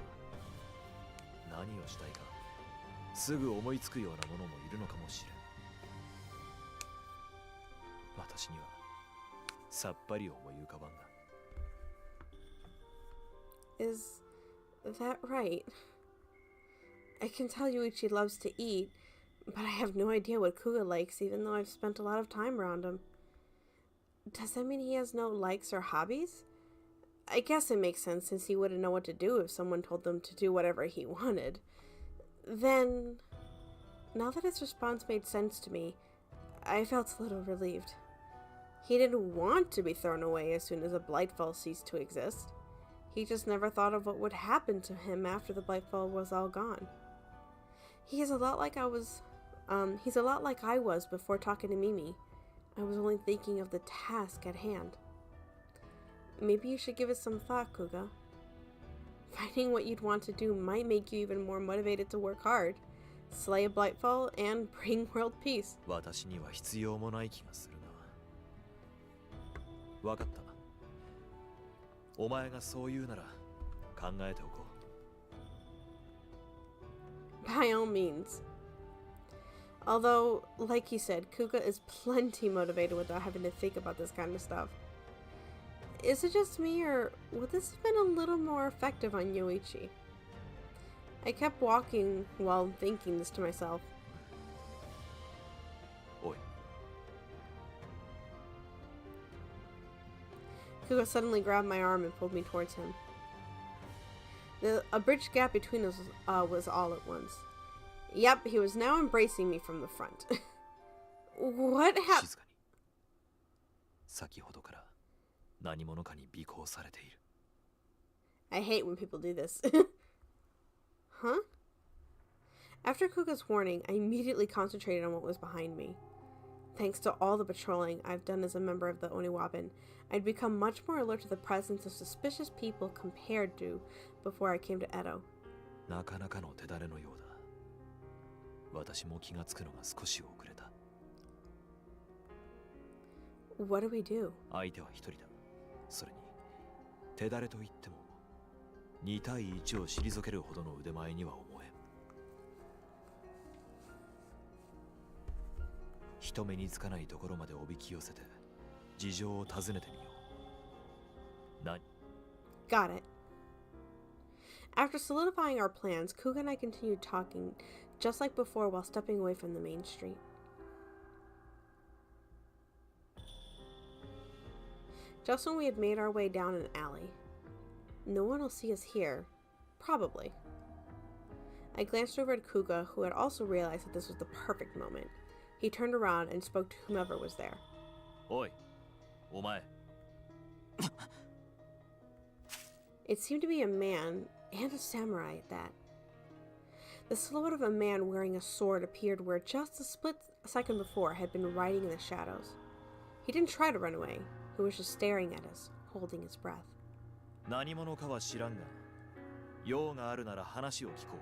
何をしたいかすぐ思いつくような者もいるのかもしれん。私にはさっぱり思い浮かばんが。Is that right? I can tell Yuichi loves to eat, but I have no idea what Kuga likes, even though I've spent a lot of time around him. Does that mean he has no likes or hobbies? I guess it makes sense since he wouldn't know what to do if someone told them to do whatever he wanted. Then, now that his response made sense to me, I felt a little relieved. He didn't want to be thrown away as soon as a Blightfall ceased to exist. He just never thought of what would happen to him after the Blightfall was all gone. He's a lot like I was before talking to Mimi. I was only thinking of the task at hand. Maybe you should give it some thought, Kuga. Finding what you'd want to do might make you even more motivated to work hard, slay a Blightfall, and bring world peace. 私には必要もない気がするな。わかった。お前がそう言うなら考えておこう。By all means. Although, like he said, Kuga is plenty motivated without having to think about this kind of stuff. Is it just me, or would this have been a little more effective on Yoichi? I kept walking while thinking this to myself. Oi. Kuga suddenly grabbed my arm and pulled me towards him. A bridge gap between us was all at once. Yep, he was now embracing me from the front. What happened? 静かに。先ほどから何者かに尾行されている。I hate when people do this. Huh? After Kuga's warning, I immediately concentrated on what was behind me. Thanks to all the patrolling I've done as a member of the Oniwaban, I'd become much more alert to the presence of suspicious people compared to before I came to Edo. なかなかの手だれのようだ。私も気がつくのが少し遅れた。What do we do? 相手は一人だ。それに手だれといっても2対1を退けるほどの腕前には思えん。人目につかないところまでおびき寄せて事情を尋ねてみよう。何？ Got it. After solidifying our plans, Kuga and I continued talking, just like before, while stepping away from the main street. Just when we had made our way down an alley. No one will see us here. Probably. I glanced over at Kuga, who had also realized that this was the perfect moment. He turned around and spoke to whomever was there. Oi, お前。 It seemed to be a man, and a samurai at that. The silhouette of a man wearing a sword appeared where just a split second before had been riding in the shadows. He didn't try to run away. He was just staring at us, holding his breath. 何者かは知らんが、用があるなら話を聞こ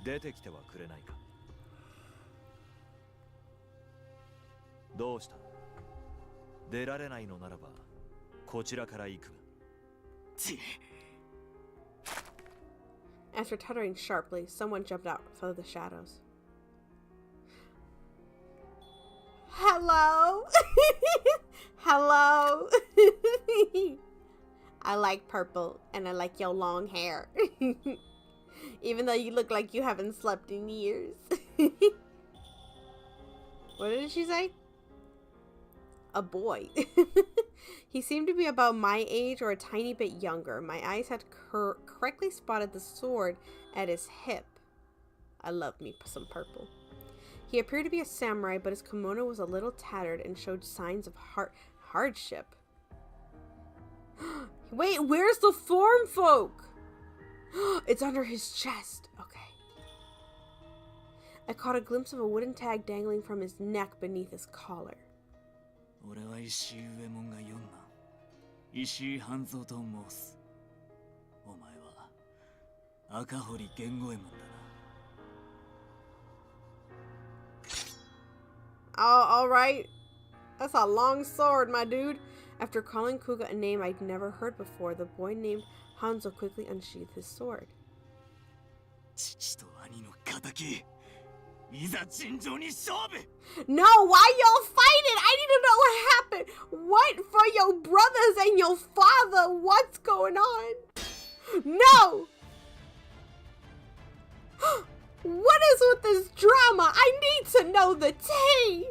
う。出てきてはくれないか。どうした？出られないのならば、こちらから行くが。After tuttering sharply, someone jumped out from the shadows. Hello? Hello? I like purple, and I like your long hair. Even though you look like you haven't slept in years. What did she say? A boy. He seemed to be about my age or a tiny bit younger. My eyes had correctly spotted the sword at his hip. I love me some purple. He appeared to be a samurai, but his kimono was a little tattered and showed signs of hardship. Wait, where's the form folk? It's under his chest. Okay. I caught a glimpse of a wooden tag dangling from his neck beneath his collar. 俺は石井上門が読んだ石井半蔵と申す。お前は赤堀源五右衛門だな。All right. That's a long sword, my dude. After calling Kuga a name I'd never heard before, the boy named Hanzo quickly unsheathed his sword. 父と兄の敵。いざ尋常に勝負。 No, why y'all fighting? I need to know what happened. What for your brothers and your father? What's going on? No! What is with this drama? I need to know the tea!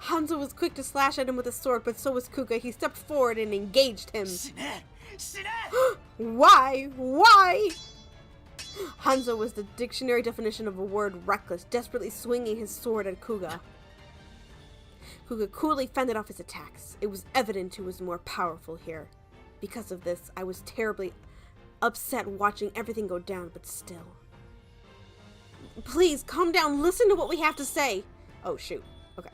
Hanzo was quick to slash at him with a sword, but so was Kuga. He stepped forward and engaged him. Why? Why? Hanzo was the dictionary definition of a word reckless, desperately swinging his sword at Kuga. Kuga coolly fended off his attacks. It was evident who was more powerful here. Because of this, I was terribly upset watching everything go down, but still. Please, calm down. Listen to what we have to say. Oh, shoot. Okay.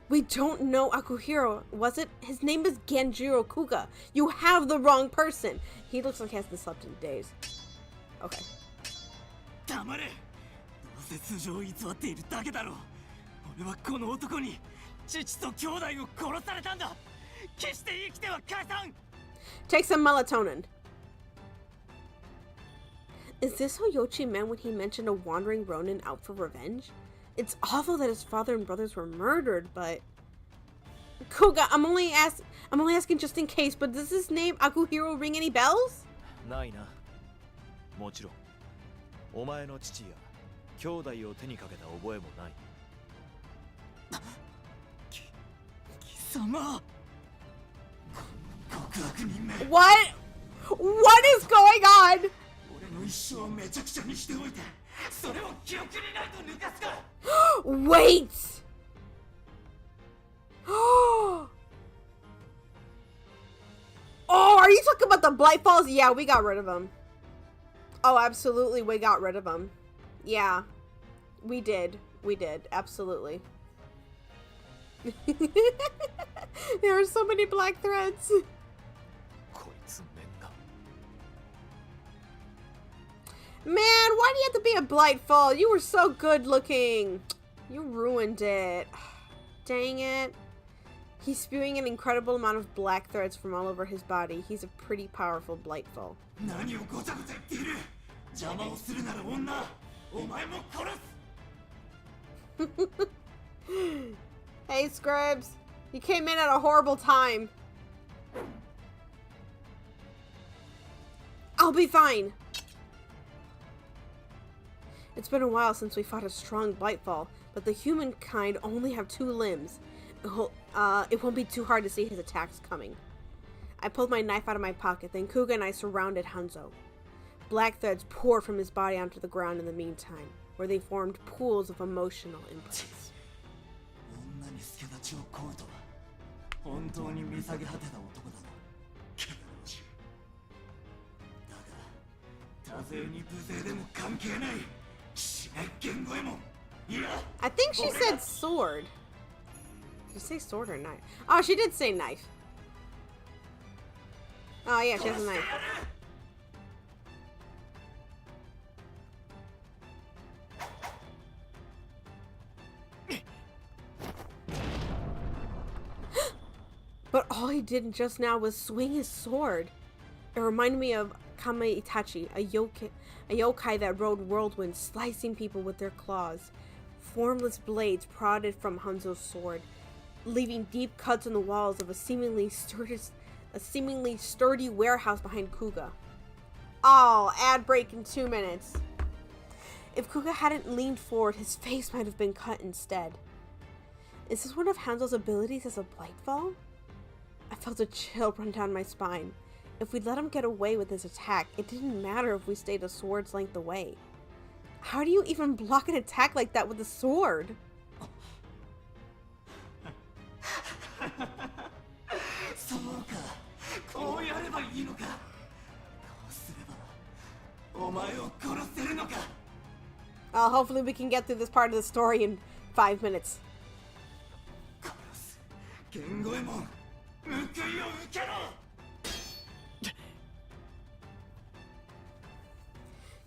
We don't know Akuhiro, was it? His name is Genjiro Kuga. You have the wrong person. He looks like he hasn't slept in days. Okay. Take some melatonin. Is this how Yoichi meant when he mentioned a wandering ronin out for revenge? It's awful that his father and brothers were murdered, but... Kuga, I'm only asking just in case, but does his name Akuhiro ring any bells? ないな。もちろん。お前の父や兄弟を手にかけた覚えもない。What? What is going on? Wait! Oh, are you talking about the Blight Falls? Yeah, we got rid of them. Oh, absolutely, we got rid of them. Yeah, we did. We did, absolutely. There are so many black threads. Man, why do you have to be a Blightfall? You were so good looking. You ruined it. Dang it. He's spewing an incredible amount of black threads from all over his body. He's a pretty powerful Blightfall. Hey, Scribs. You came in at a horrible time. I'll be fine. It's been a while since we fought a strong Blightfall, but the humankind only have 2 limbs. It won't be too hard to see his attacks coming. I pulled my knife out of my pocket, then Kuga and I surrounded Hanzo. Black threads poured from his body onto the ground in the meantime, where they formed pools of emotional imprints. I think she said sword. Did you say sword or knife? Oh, she did say knife. Oh yeah, she has a knife. But all he did just now was swing his sword. It reminded me of Kame Itachi, a yokai that rode whirlwinds, slicing people with their claws. Formless blades prodded from Hanzo's sword, leaving deep cuts in the walls of a seemingly sturdy warehouse behind Kuga. Oh, ad break in 2 minutes. If Kuga hadn't leaned forward, his face might have been cut instead. Is this one of Hanzo's abilities as a Blightfall? I felt a chill run down my spine. If we'd let him get away with his attack, it didn't matter if we stayed a sword's length away. How do you even block an attack like that with a sword? Hopefully we can get through this part of the story in 5 minutes.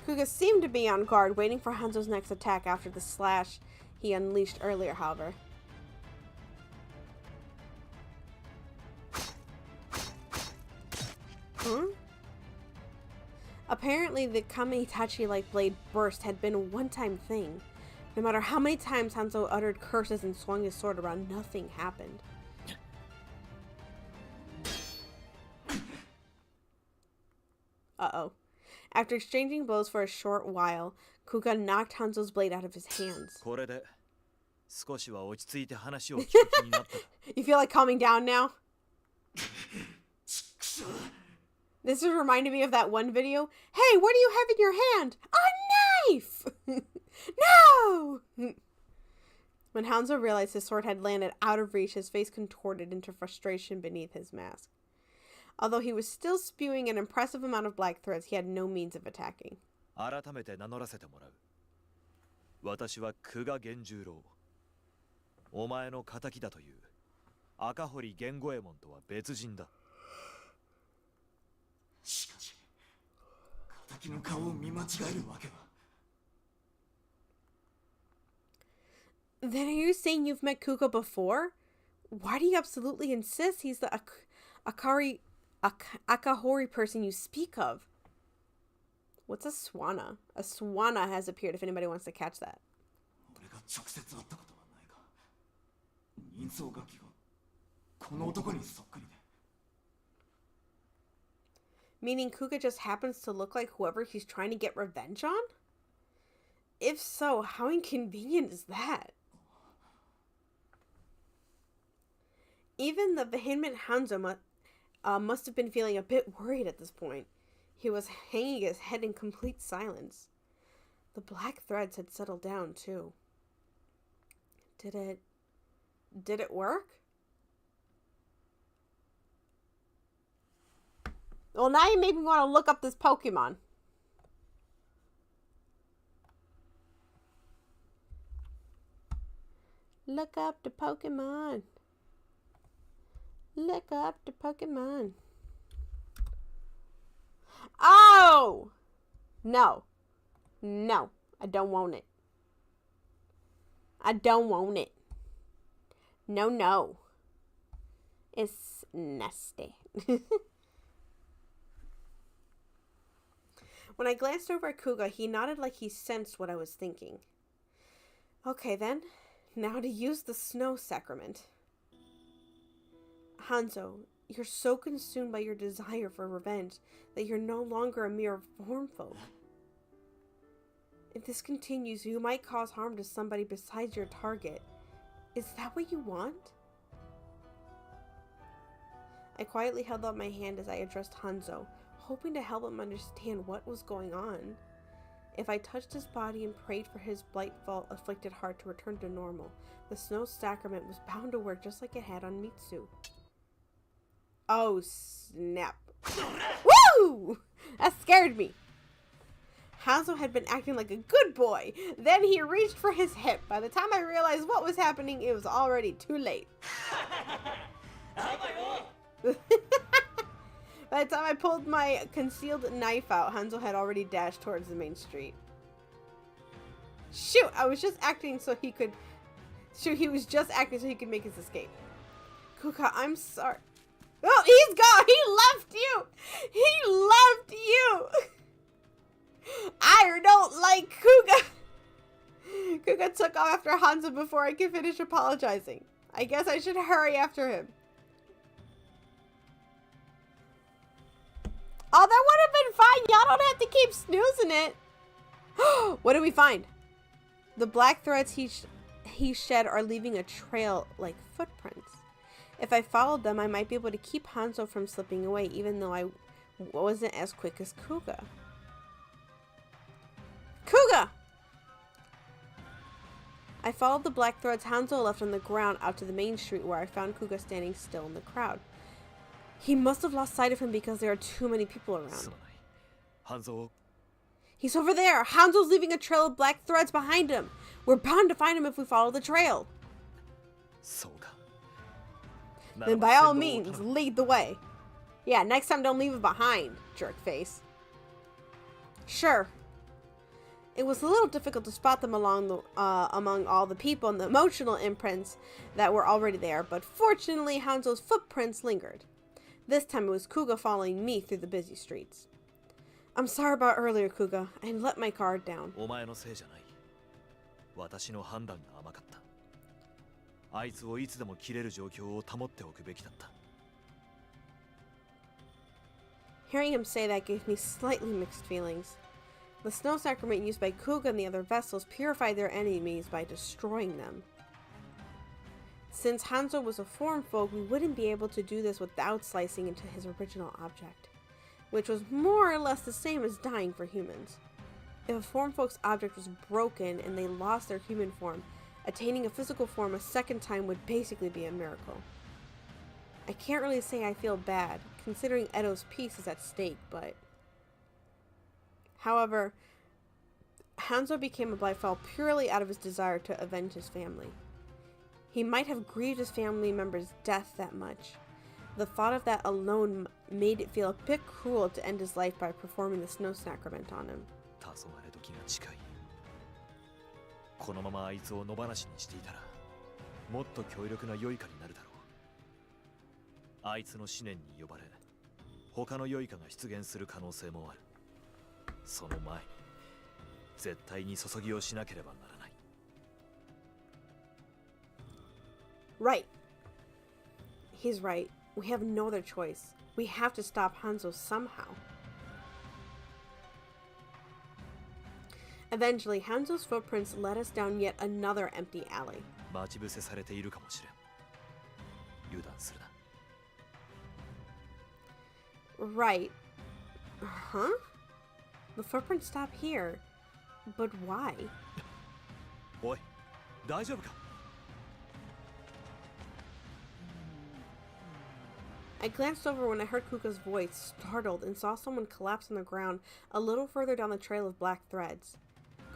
Kuga seemed to be on guard, waiting for Hanzo's next attack after the slash he unleashed earlier, however. Apparently, the Kame Itachi-like blade burst had been a one-time thing. No matter how many times Hanzo uttered curses and swung his sword around, nothing happened. Uh-oh. After exchanging blows for a short while, Kuga knocked Hanzo's blade out of his hands. これで少しは落ち着いて話を聞く気になったか。 You feel like calming down now? This is reminding me of that one video. Hey, what do you have in your hand? A knife! No! When Hanzo realized his sword had landed out of reach, his face contorted into frustration beneath his mask. Although he was still spewing an impressive amount of black threads, he had no means of attacking. 改めて名乗らせてもらう。私は久我源十郎。お前の仇だという赤堀源五右衛門とは別人だ。しかし、仇の顔を見間違えるわけは。Then are you saying you've met Kuga before? Why do you absolutely insist he's the Akahori person you speak of? What's a swana? A swana has appeared if anybody wants to catch that. 俺が直接会ったことはないが、人相書きがこの男にそっくりで。Meaning Kuga just happens to look like whoever he's trying to get revenge on? If so, how inconvenient is that? Even the vehement Hanzo must have been feeling a bit worried at this point. He was hanging his head in complete silence. The black threads had settled down, too. Did it work? Well, now you made me want to look up this Pokemon. Look up the Pokemon. Look up the Pokemon. Oh! No. No. I don't want it. I don't want it. No, no. It's nasty. When I glanced over at Kuga, he nodded like he sensed what I was thinking. Okay then, now to use the snow sacrament. Hanzo, you're so consumed by your desire for revenge that you're no longer a mere form folk. If this continues, you might cause harm to somebody besides your target. Is that what you want? I quietly held out my hand as I addressed Hanzo, hoping to help him understand what was going on. If I touched his body and prayed for his blight-afflicted heart to return to normal, the snow sacrament was bound to work just like it had on Mitsu. Oh, snap. Woo! That scared me. Hanzo had been acting like a good boy. Then he reached for his hip. By the time I realized what was happening, it was already too late. By the time I pulled my concealed knife out, Hanzo had already dashed towards the main street. Shoot, I was just acting so he could... Shoot, he was just acting so he could make his escape. Kuka, I'm sorry. Oh, he's gone! He left you! He left you! I don't like Kuga! Kuga took off after Hanzo before I could finish apologizing. I guess I should hurry after him. Oh, that would have been fine. Y'all don't have to keep snoozing it. What did we find? The black threads he shed are leaving a trail like footprints. If I followed them, I might be able to keep Hanzo from slipping away, even though I wasn't as quick as Kuga. Kuga! I followed the black threads Hanzo left on the ground out to the main street, where I found Kuga standing still in the crowd. He must have lost sight of him because there are too many people around. Hanzo. He's over there! Hanzo's leaving a trail of black threads behind him! We're bound to find him if we follow the trail! Then by all means, lead the way. Yeah, next time don't leave it behind, jerk face. Sure. It was a little difficult to spot them among all the people and the emotional imprints that were already there, but fortunately Hanzo's footprints lingered. This time it was Kuga following me through the busy streets. I'm sorry about earlier, Kuga. I let my guard down. お前のせいじゃない。私の判断が甘かった。あいつをいつでも切れる状況を保っておくべきだった。Hearing him say that gave me slightly mixed feelings. The snow sacrament used by Kuga and the other vessels purified their enemies by destroying them. Since Hanzo was a form folk, we wouldn't be able to do this without slicing into his original object, which was more or less the same as dying for humans. If a form folk's object was broken and they lost their human form, attaining a physical form a second time would basically be a miracle. I can't really say I feel bad, considering Edo's peace is at stake, but... However, Hanzo became a Blyfell purely out of his desire to avenge his family. He might have grieved his family member's death that much. The thought of that alone made it feel a bit cruel to end his life by performing the snow sacrament on him. 黄昏時が近い。このままあいつを野放しにしていたら、もっと強力な良いかになるだろう。あいつの思念に呼ばれ、他の良いかが出現する可能性もある。その前に、絶対に注ぎをしなければならない。Right. He's right. We have no other choice. We have to stop Hanzo somehow. Eventually, Hanzo's footprints led us down yet another empty alley. 待ち伏せされているかもしれん。油断するな。 Right. Huh? The footprints stop here. But why? おい、大丈夫か? I glanced over when I heard Kuka's voice, startled, and saw someone collapse on the ground a little further down the trail of black threads.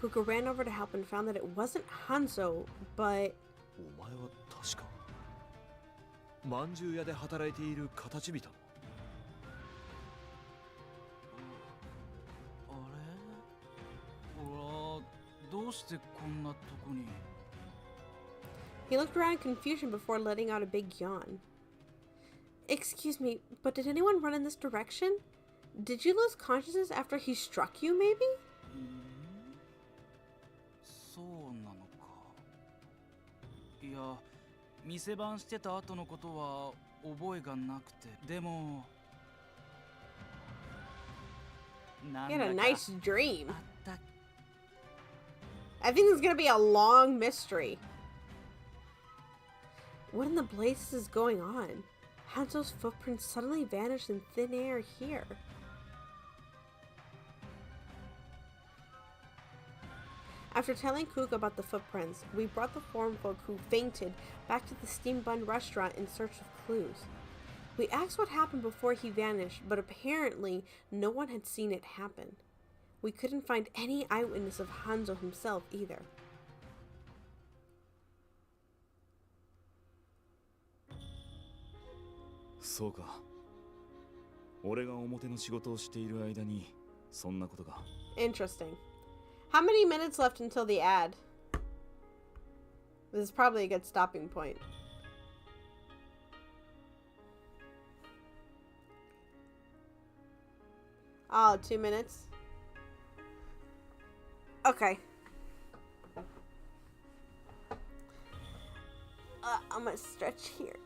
Kuka ran over to help and found that it wasn't Hanzo, but... お前は確か、まんじゅう屋で働いている形人の。あれ？俺はどうしてこんなとこに？ He looked around in confusion before letting out a big yawn. Excuse me, but did anyone run in this direction? Did you lose consciousness after he struck you, maybe? そうなのか。いや、店番してた後のことは覚えがなくて、でも。He had a nice dream. あった。 I think this is gonna be a long mystery. What in the blazes is going on? Hanzo's footprints suddenly vanished in thin air here. After telling Kuga about the footprints, we brought the form folk who fainted back to the Steam Bun restaurant in search of clues. We asked what happened before he vanished, but apparently no one had seen it happen. We couldn't find any eyewitness of Hanzo himself either. そうか。俺が表の仕事をしている間にそんなことが。 Interesting. How many minutes left until the ad? This is probably a good stopping point. Oh, 2 minutes. Okay. I'm gonna stretch here.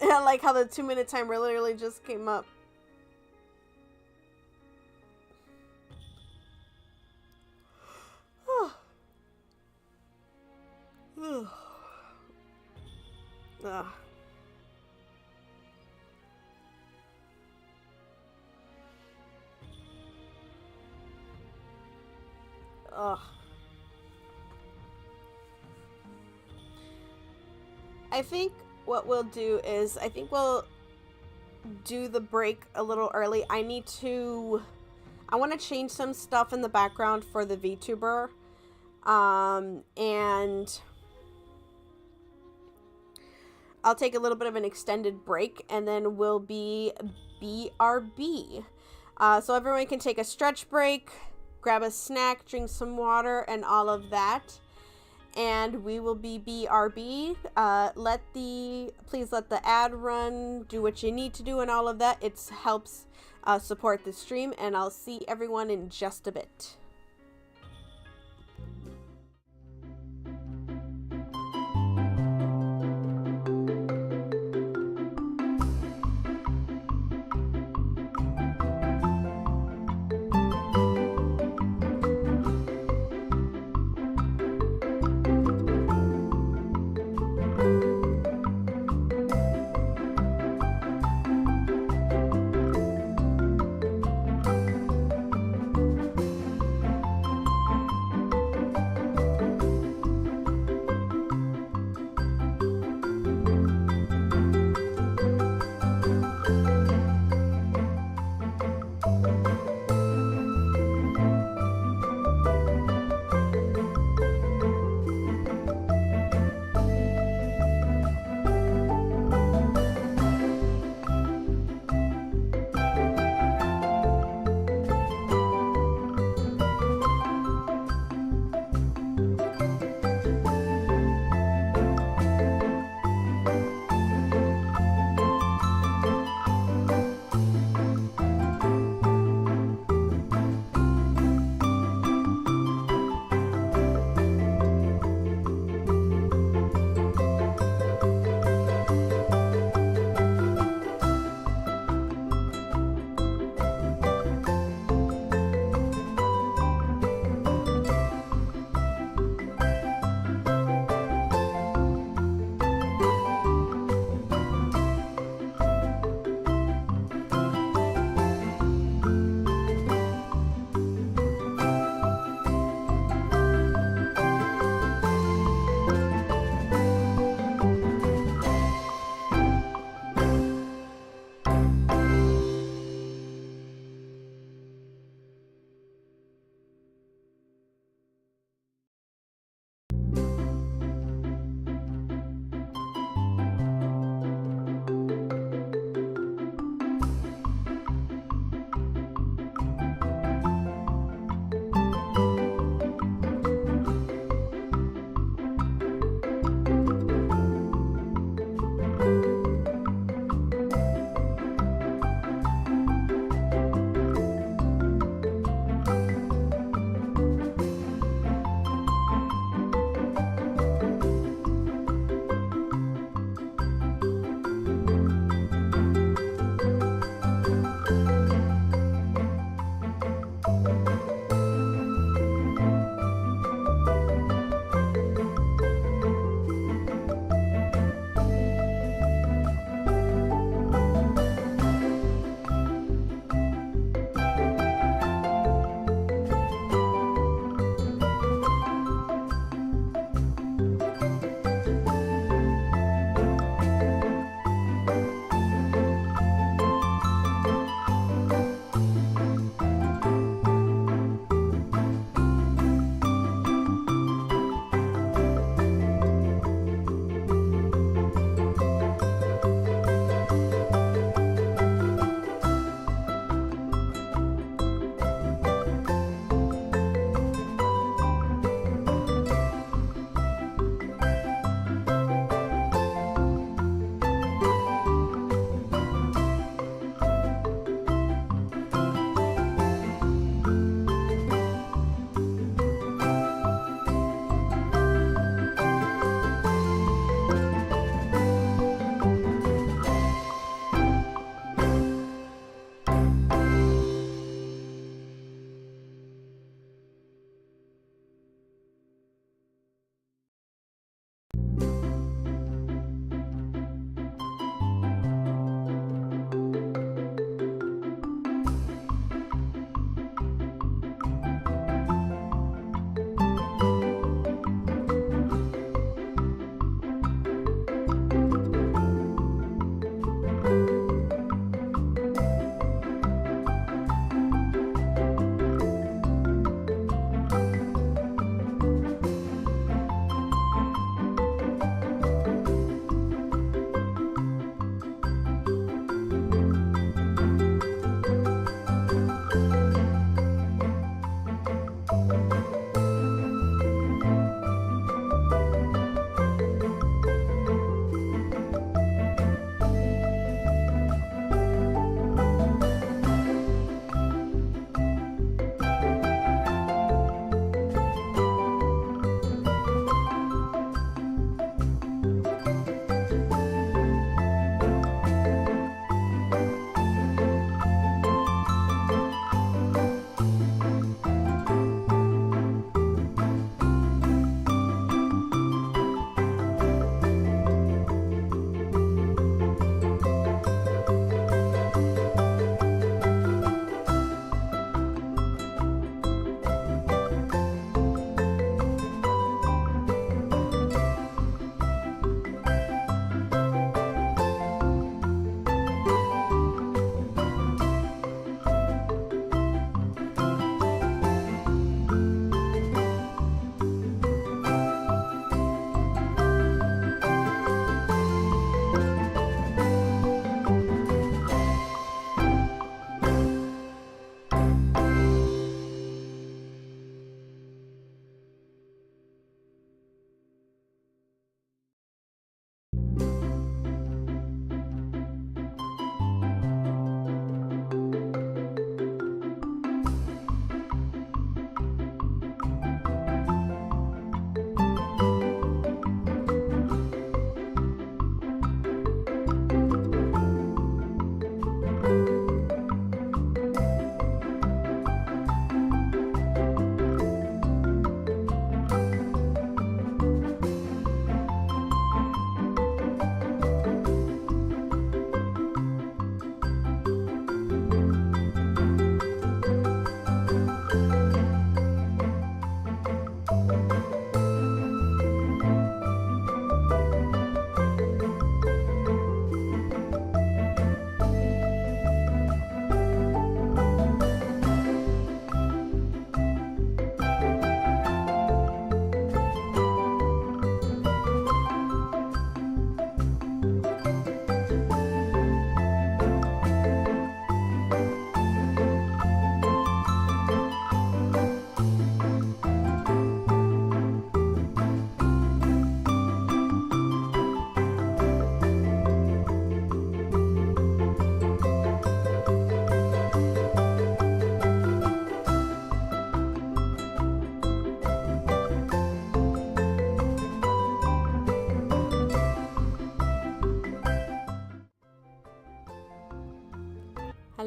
I like how the 2-minute timer literally just came up. Ugh. Ugh. I think what we'll do is, I think we'll do the break a little early. I want to change some stuff in the background for the VTuber. And I'll take a little bit of an extended break, and then we'll be BRB. So everyone can take a stretch break, grab a snack, drink some water, and all of that. And we will be BRB. Please let the ad run, do what you need to do, and all of that. It helps support the stream, and I'll see everyone in just a bit.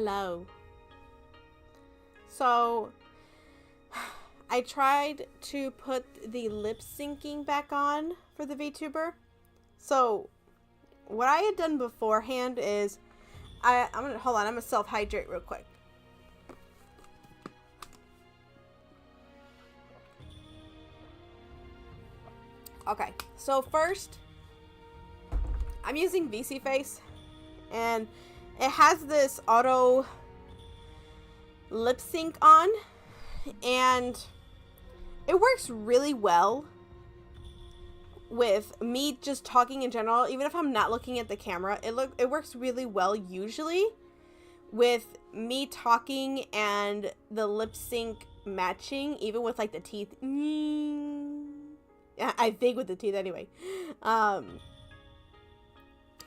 Hello. So, I tried to put the lip syncing back on for the VTuber. So, what I had done beforehand is, I'm gonna self hydrate real quick. Okay, so first, I'm using VC Face, and it has this auto lip sync on, and it works really well with me just talking in general. Even if I'm not looking at the camera, it works really well usually with me talking and the lip sync matching, even with like the teeth. I think with the teeth anyway.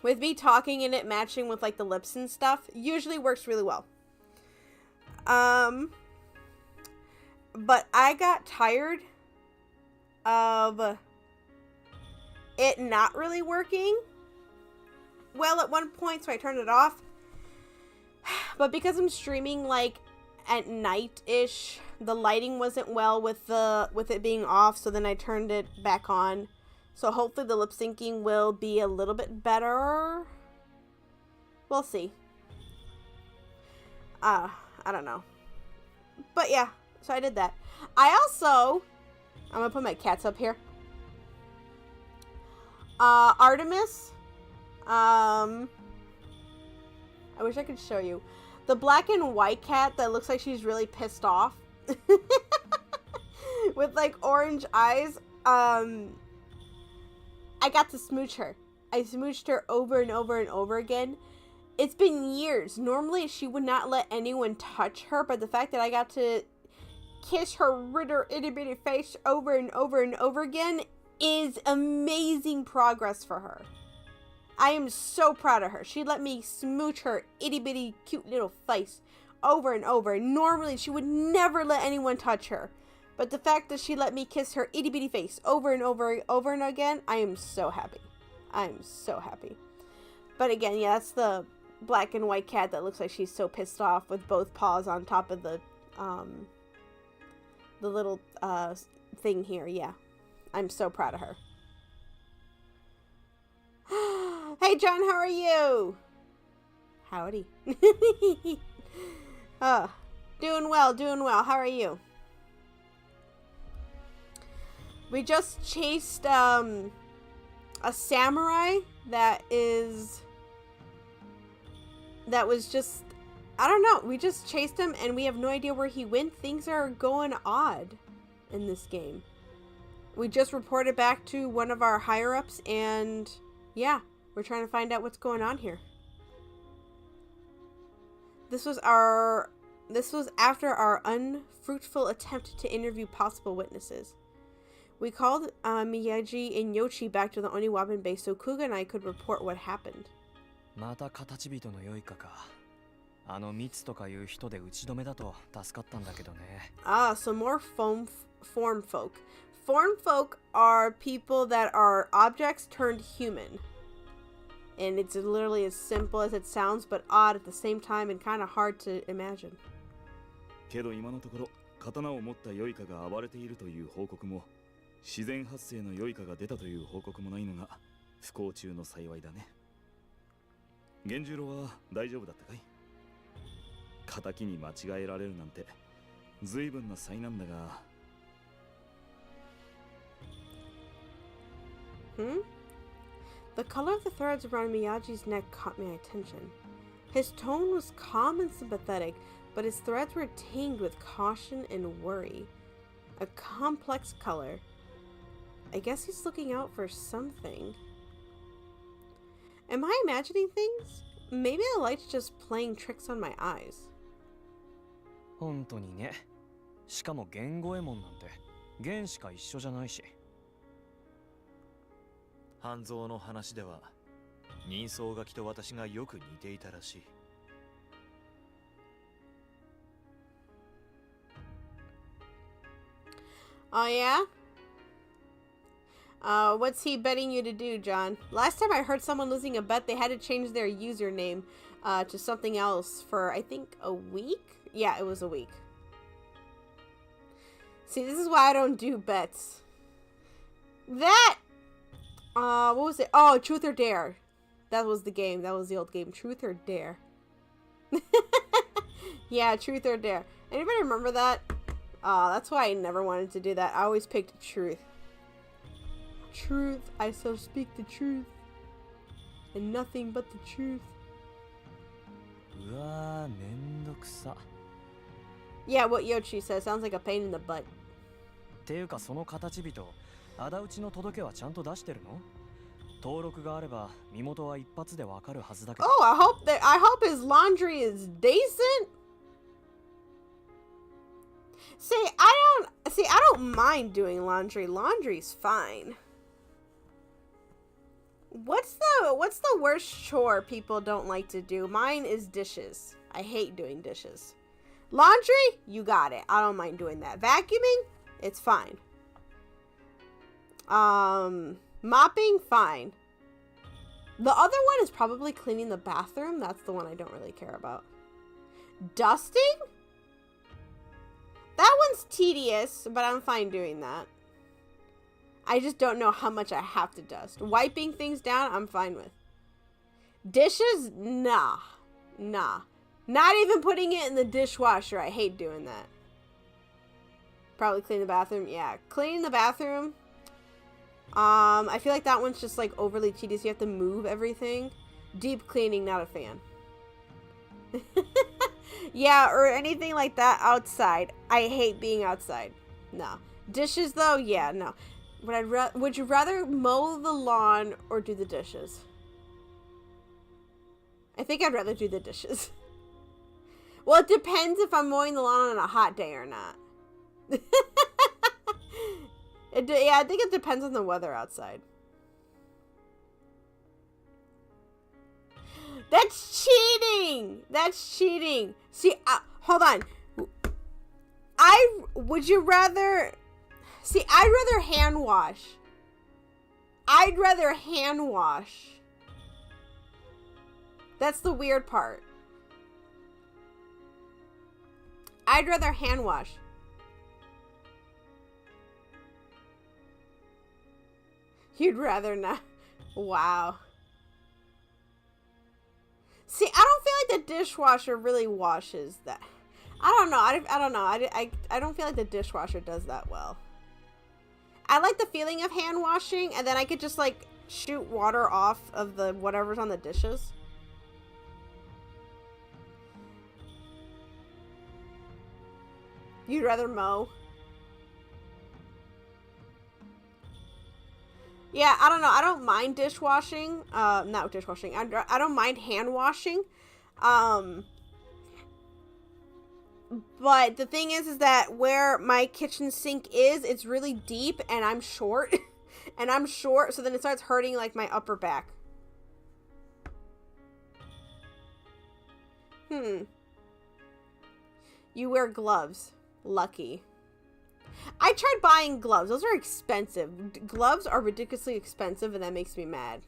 With me talking and it matching with like the lips and stuff, usually works really well. But I got tired of it not really working well at one point, so I turned it off. But because I'm streaming like at night-ish, the lighting wasn't well with it being off, so then I turned it back on. So hopefully the lip syncing will be a little bit better. We'll see. I don't know. But yeah, so I did that. I'm gonna put my cats up here. Artemis. I wish I could show you. The black and white cat that looks like she's really pissed off. With like orange eyes. I got to smooch her. I smooched her over and over and over again. It's been years. Normally she would not let anyone touch her, but the fact that I got to kiss her ritter itty bitty face over and over and over again is amazing progress for her. I am so proud of her. She let me smooch her itty bitty cute little face over and over. Normally she would never let anyone touch her. But the fact that she let me kiss her itty bitty face over and over and again, I am so happy. I am so happy. But again, yeah, that's the black and white cat that looks like she's so pissed off with both paws on top of the little thing here. Yeah, I'm so proud of her. Hey John, how are you? Howdy. Doing well, doing well. How are you? We just chased a samurai that was just, I don't know, we just chased him and we have no idea where he went. Things are going odd in this game. We just reported back to one of our higher ups and yeah, we're trying to find out what's going on here. This was after our unfruitful attempt to interview possible witnesses. We called Miyagi and Yoshi back to the Oniwaban base so Kuga and I could report what happened. また形人の良いかか。あのミツとかいう人で打ち止めだと助かったんだけどね。So more form folk. Form folk are people that are objects turned human. And it's literally as simple as it sounds, but odd at the same time and kind of hard to imagine. けど今のところ刀を持った良いかが暴れているという報告も自然発生の良いかが出たという報告もないのが不幸中の幸いだね。源十郎は大丈夫だったかい？仇に間違えられるなんて随分な災難だが。The color of the threads around Miyagi's neck caught my attention. His tone was calm and sympathetic, but his threads were tinged with caution and worry. A complex color. I guess he's looking out for something. Am I imagining things? Maybe the light's just playing tricks on my eyes. 本当にね。しかも源五右衛門なんて源しか一緒じゃないし。半蔵の話では人相書きと私がよく似ていたらしい。Oh yeah? What's he betting you to do, John? Last time I heard someone losing a bet, they had to change their username to something else for, I think, a week? Yeah, it was a week. See, this is why I don't do bets. That, what was it? Oh, Truth or Dare. That was the game. That was the old game. Truth or Dare. Yeah, Truth or Dare. Anybody remember that? That's why I never wanted to do that. I always picked Truth. Truth, I so speak the truth. And nothing but the truth. うわー、めんどくさ。 Yeah, what Yoshi says sounds like a pain in the butt. っていうかその形人、仇討ちの届けはちゃんと出してるの？登録があれば身元は一発でわかるはずだけど。 Oh, I hope his laundry is decent. I don't mind doing laundry. Laundry's fine. What's the worst chore people don't like to do? Mine is dishes. I hate doing dishes. Laundry, you got it. I don't mind doing that. Vacuuming, it's fine. Mopping, fine. The other one is probably cleaning the bathroom. That's the one I don't really care about. Dusting? That one's tedious, but I'm fine doing that. I just don't know how much I have to dust. Wiping things down, I'm fine with. Dishes? Nah. Nah. Not even putting it in the dishwasher. I hate doing that. Probably clean the bathroom. Yeah. Cleaning the bathroom. I feel like that one's just like overly tedious. You have to move everything. Deep cleaning, not a fan. Yeah, or anything like that outside. I hate being outside. No. Dishes though, yeah, no. Would you rather mow the lawn or do the dishes? I think I'd rather do the dishes. Well, it depends if I'm mowing the lawn on a hot day or not. Yeah, I think it depends on the weather outside. That's cheating! That's cheating. See, hold on. Would you rather... See, I'd rather hand wash. I'd rather hand wash. That's the weird part. I'd rather hand wash. You'd rather not. Wow. See, I don't feel like the dishwasher really washes that. I don't know. I don't know. I don't feel like the dishwasher does that well. I like the feeling of hand washing, and then I could just like shoot water off of the whatever's on the dishes. You'd rather mow? Yeah, I don't know. I don't mind dishwashing. Not dishwashing. I don't mind hand washing. But the thing is that where my kitchen sink is, it's really deep, and I'm short. And I'm short, so then it starts hurting like my upper back. You wear gloves. Lucky. I tried buying gloves. Those are expensive. Gloves are ridiculously expensive, and that makes me mad.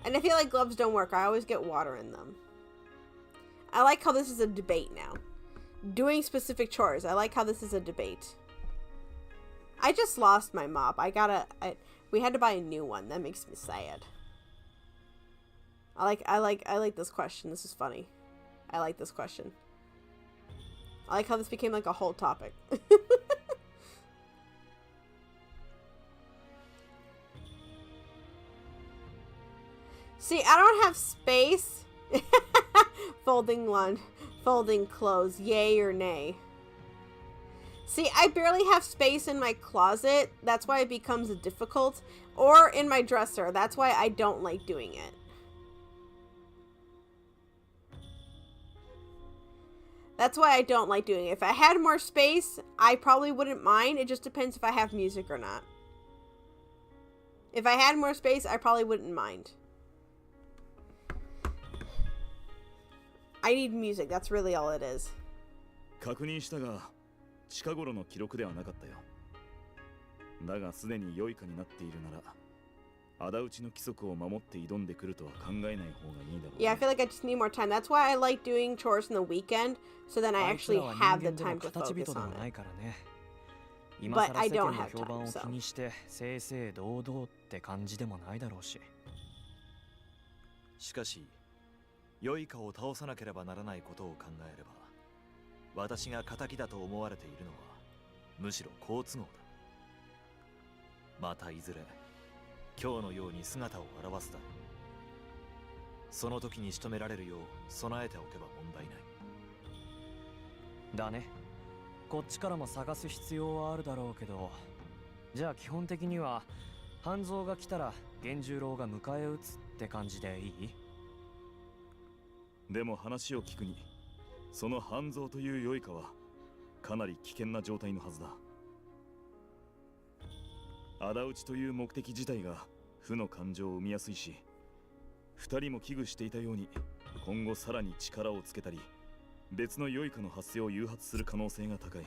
And I feel like gloves don't work. I always get water in them. I like how this is a debate now. Doing specific chores. I like how this is a debate. I just lost my mop. We had to buy a new one. That makes me sad. I like this question. This is funny. I like this question. I like how this became like a whole topic. See, I don't have space. Folding clothes, yay or nay. See, I barely have space in my closet. That's why it becomes difficult. Or in my dresser. That's why I don't like doing it. That's why I don't like doing it. If I had more space, I probably wouldn't mind. It just depends if I have music or not. If I had more space, I probably wouldn't mind. I need music. That's really all it is. 確認したが近頃の記録ではなかったよ。だがすでに良いかになっているなら仇討ちの規則を守って挑んでくるとは考えない方がいいだろう、ね。Yeah, I feel like I just need more time. That's why I like doing chores on the weekend, so then I actually have the time to focus on it. But I don't have time, so. 気にして正々堂々って感じでもないだろうし。しかし良いかを倒さなければならないことを考えれば、私が仇だと思われているのはむしろ好都合だ。またいずれ今日のように姿を現すだろう。その時に仕留められるよう備えておけば問題ない。だね。こっちからも探す必要はあるだろうけど、じゃあ基本的には半蔵が来たら源十郎が迎え撃つって感じでいい？でも話を聞くに、その半蔵という良いかはかなり危険な状態のはずだ。仇討ちという目的自体が負の感情を生みやすいし、二人も危惧していたように今後さらに力をつけたり別の良いかの発生を誘発する可能性が高い。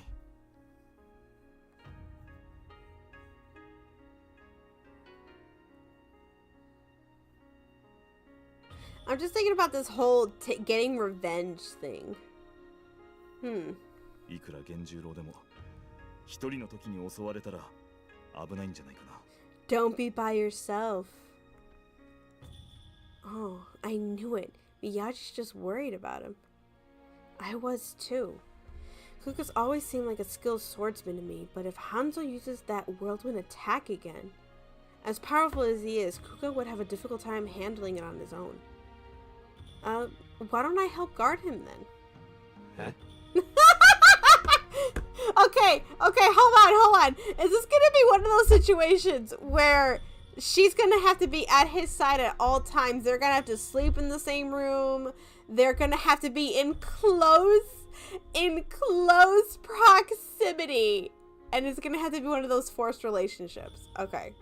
I'm just thinking about this whole getting revenge thing. いくら源十郎でも一人の時に襲われたら危ないんじゃないかな。Don't be by yourself. Oh, I knew it. Miyagi's just worried about him. I was too. Kuka's always seemed like a skilled swordsman to me, but if Hanzo uses that whirlwind attack again, as powerful as he is, Kuka would have a difficult time handling it on his own. Why don't I help guard him then? Okay, hold on. Is this gonna be one of those situations where she's gonna have to be at his side at all times? They're gonna have to sleep in the same room. They're gonna have to be in close proximity. And it's gonna have to be one of those forced relationships. Okay,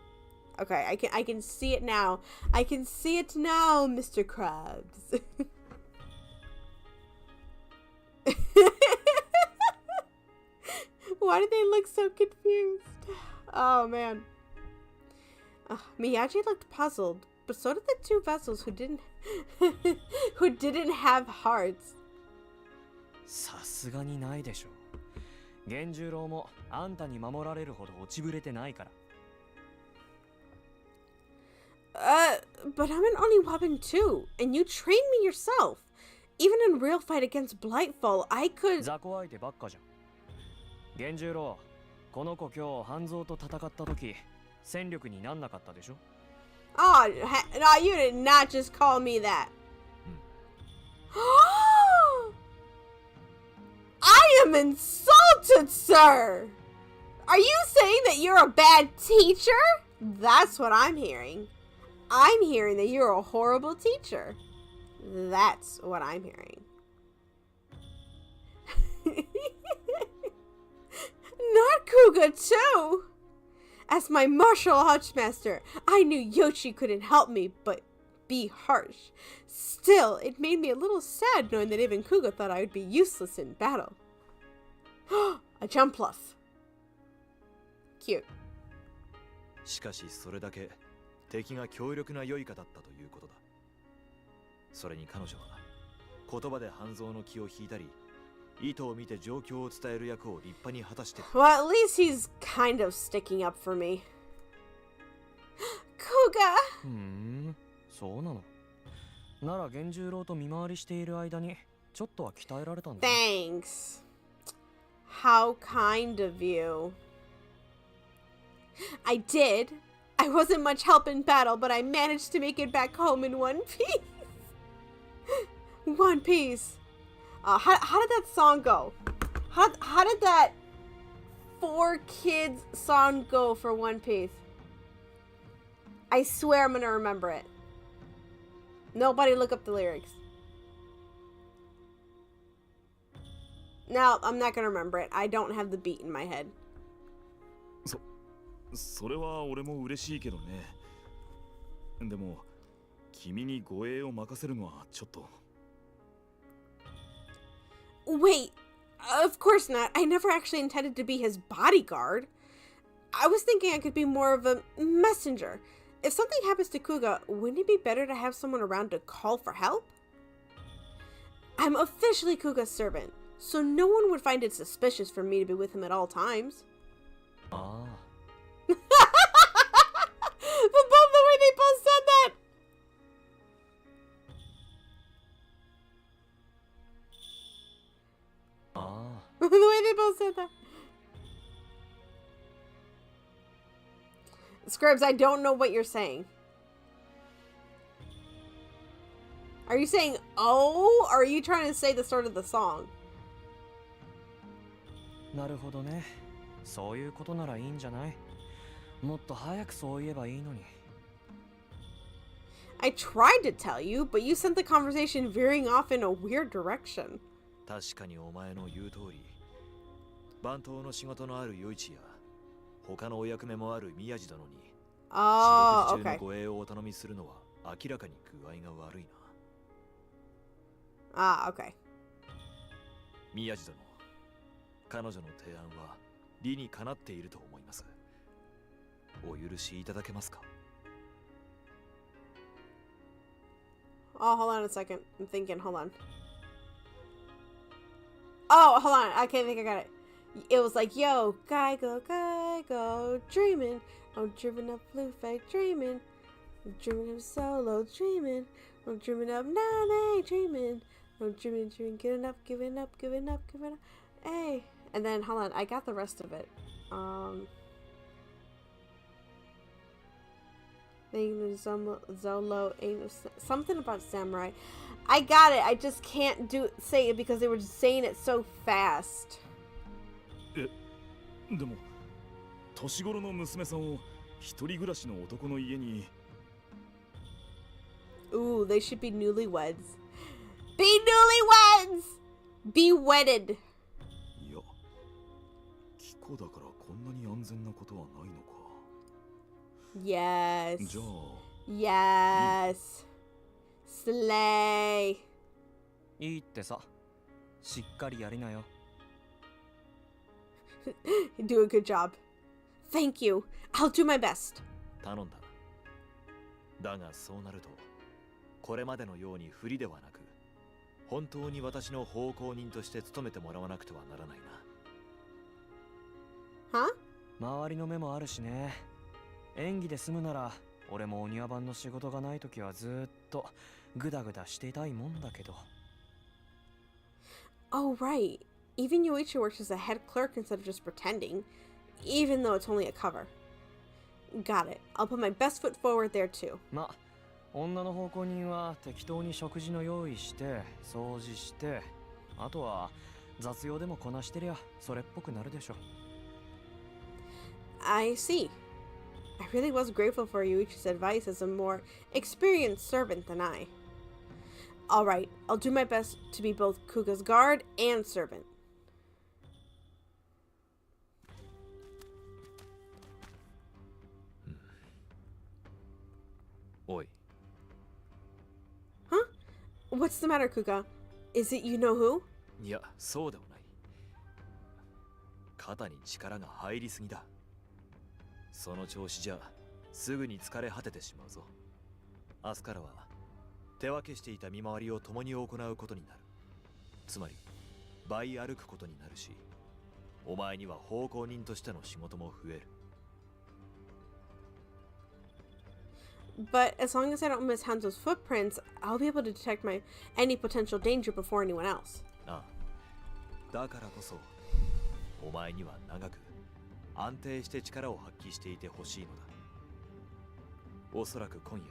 I can see it now. I can see it now, Mr. Krabs. Why do they look so confused? Oh, man. Miyagi looked puzzled, but so did the two vessels who didn't have hearts. さすがにないでしょ。源十郎もあんたに守られるほど落ちぶれてないから。But I'm an only weapon too, and you trained me yourself. Even in real fight against Blightfall, I could... 雑魚相手ばっかじゃん。源十郎、この子今日半蔵と戦った時、戦力になんなかったでしょ？ Oh, no, you did not just call me that. I am insulted, sir! Are you saying that you're a bad teacher? That's what I'm hearing. I'm hearing that you're a horrible teacher. That's what I'm hearing. Not Kuga, too! As my martial arts master, I knew Yoshi couldn't help me but be harsh. Still, it made me a little sad knowing that even Kuga thought I would be useless in battle. A jump plus. Cute. しかしそれだけ敵が強力な良いかだったということだ。それに彼女は言葉で半蔵の気を引いたり、意図を見て状況を伝える役を立派に果たしている。Well, at least he's kind of sticking up for me. Kuga! そうなの。なら源十郎と見回りしている間にちょっとは鍛えられたんだ。Thanks. How kind of you. I did. I wasn't much help in battle, but I managed to make it back home in one piece. One piece. How did that song go? How did that 4 Kids song go for One Piece? I swear I'm gonna remember it. Nobody look up the lyrics. No, I'm not gonna remember it. I don't have the beat in my head. それは俺も嬉しいけどね。でも君に護衛を任せるのはちょっと。Wait, of course not. I never actually intended to be his bodyguard. I was thinking I could be more of a messenger. If something happens to Kuga, wouldn't it be better to have someone around to call for help? I'm officially Kuga's servant, so no one would find it suspicious for me to be with him at all times. Ah. But both the way they both said that. Ah. The way they both said that. Scribs, I don't know what you're saying. Are you saying oh, or are you trying to say the start of the song? なるほどね。そういうことならいいんじゃない？もっと早くそう言えばいいのに。I tried to tell you, but you sent the conversation veering off in a weird direction. 確かにお前の言う通り、番頭の仕事のある余市や他のお役目もある宮地殿に Oh, 四六時中 okay. の護衛をお頼みするのは明らかに具合が悪いな。 Ah, okay. 宮地殿、彼女の提案は理にかなっていると思います。お許しいただけますか？ Oh, hold on a second. I'm thinking. Hold on. Oh, hold on. I can't think I got it. It was like, yo, guy go, dreaming. I'm dreaming up blue fake dreaming. I'm dreaming of solo dreaming. I'm dreaming of nane dreaming. I'm dreaming, giving up. Hey. And then, hold on. I got the rest of it. Zolo, something about samurai. I got it. I just can't say it because they were just saying it so fast. でも年頃の娘さんを一人暮らしの男の家に Ooh, they should be newlyweds. Be newlyweds! Be wedded. いや、気候だからこんなに安全なことはないのか。 Yes. じゃあ、Yes. Slay. いいってさ。しっかりやりなよ。Do a good job. Thank you. I'll do my best. 頼んだ。だがそうなると、これまでのように不利ではなく、本当に私の奉公人として務めてもらわなくてはならないな。Huh? 周りの目もあるしね。演技で済むなら、俺もお庭番の仕事がないときはずーっとグダグダしていたいもんだけど。Oh, right. Even Yoichi works as a head clerk instead of just pretending, even though it's only a cover. Got it. I'll put my best foot forward there too. ま、女の奉公人は適当に食事の用意して、掃除して、あとは雑用でもこなしてりゃそれっぽくなるでしょ。I see. I really was grateful for Yuichi's advice as a more experienced servant than I. Alright, I'll do my best to be both Kuga's guard and servant. おい、 Huh? What's the matter, Kuga? Is it you know who? いや、そうでもない。肩に力が入りすぎだ。その調子じゃすぐに疲れ果ててしまうぞ。明日からは手分けしていた見回りを共に行うことになる。つまり倍歩くことになるし、お前には奉公人としての仕事も増える。 But as long as I don't miss Hanzo's footprints, I'll be able to detect any potential danger before anyone else. ああ、だからこそお前には長く安定して力を発揮していてほしいのだ。おそらく今夜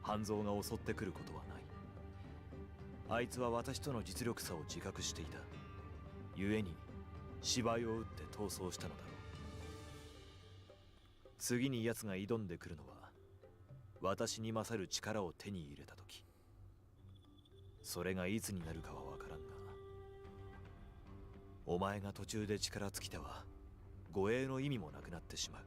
半蔵が襲ってくることはない。あいつは私との実力差を自覚していた。故に芝居を打って逃走したのだろう。次に奴が挑んでくるのは私に勝る力を手に入れた時。それがいつになるかは分からんが、お前が途中で力尽きては護衛の意味もなくなってしまう。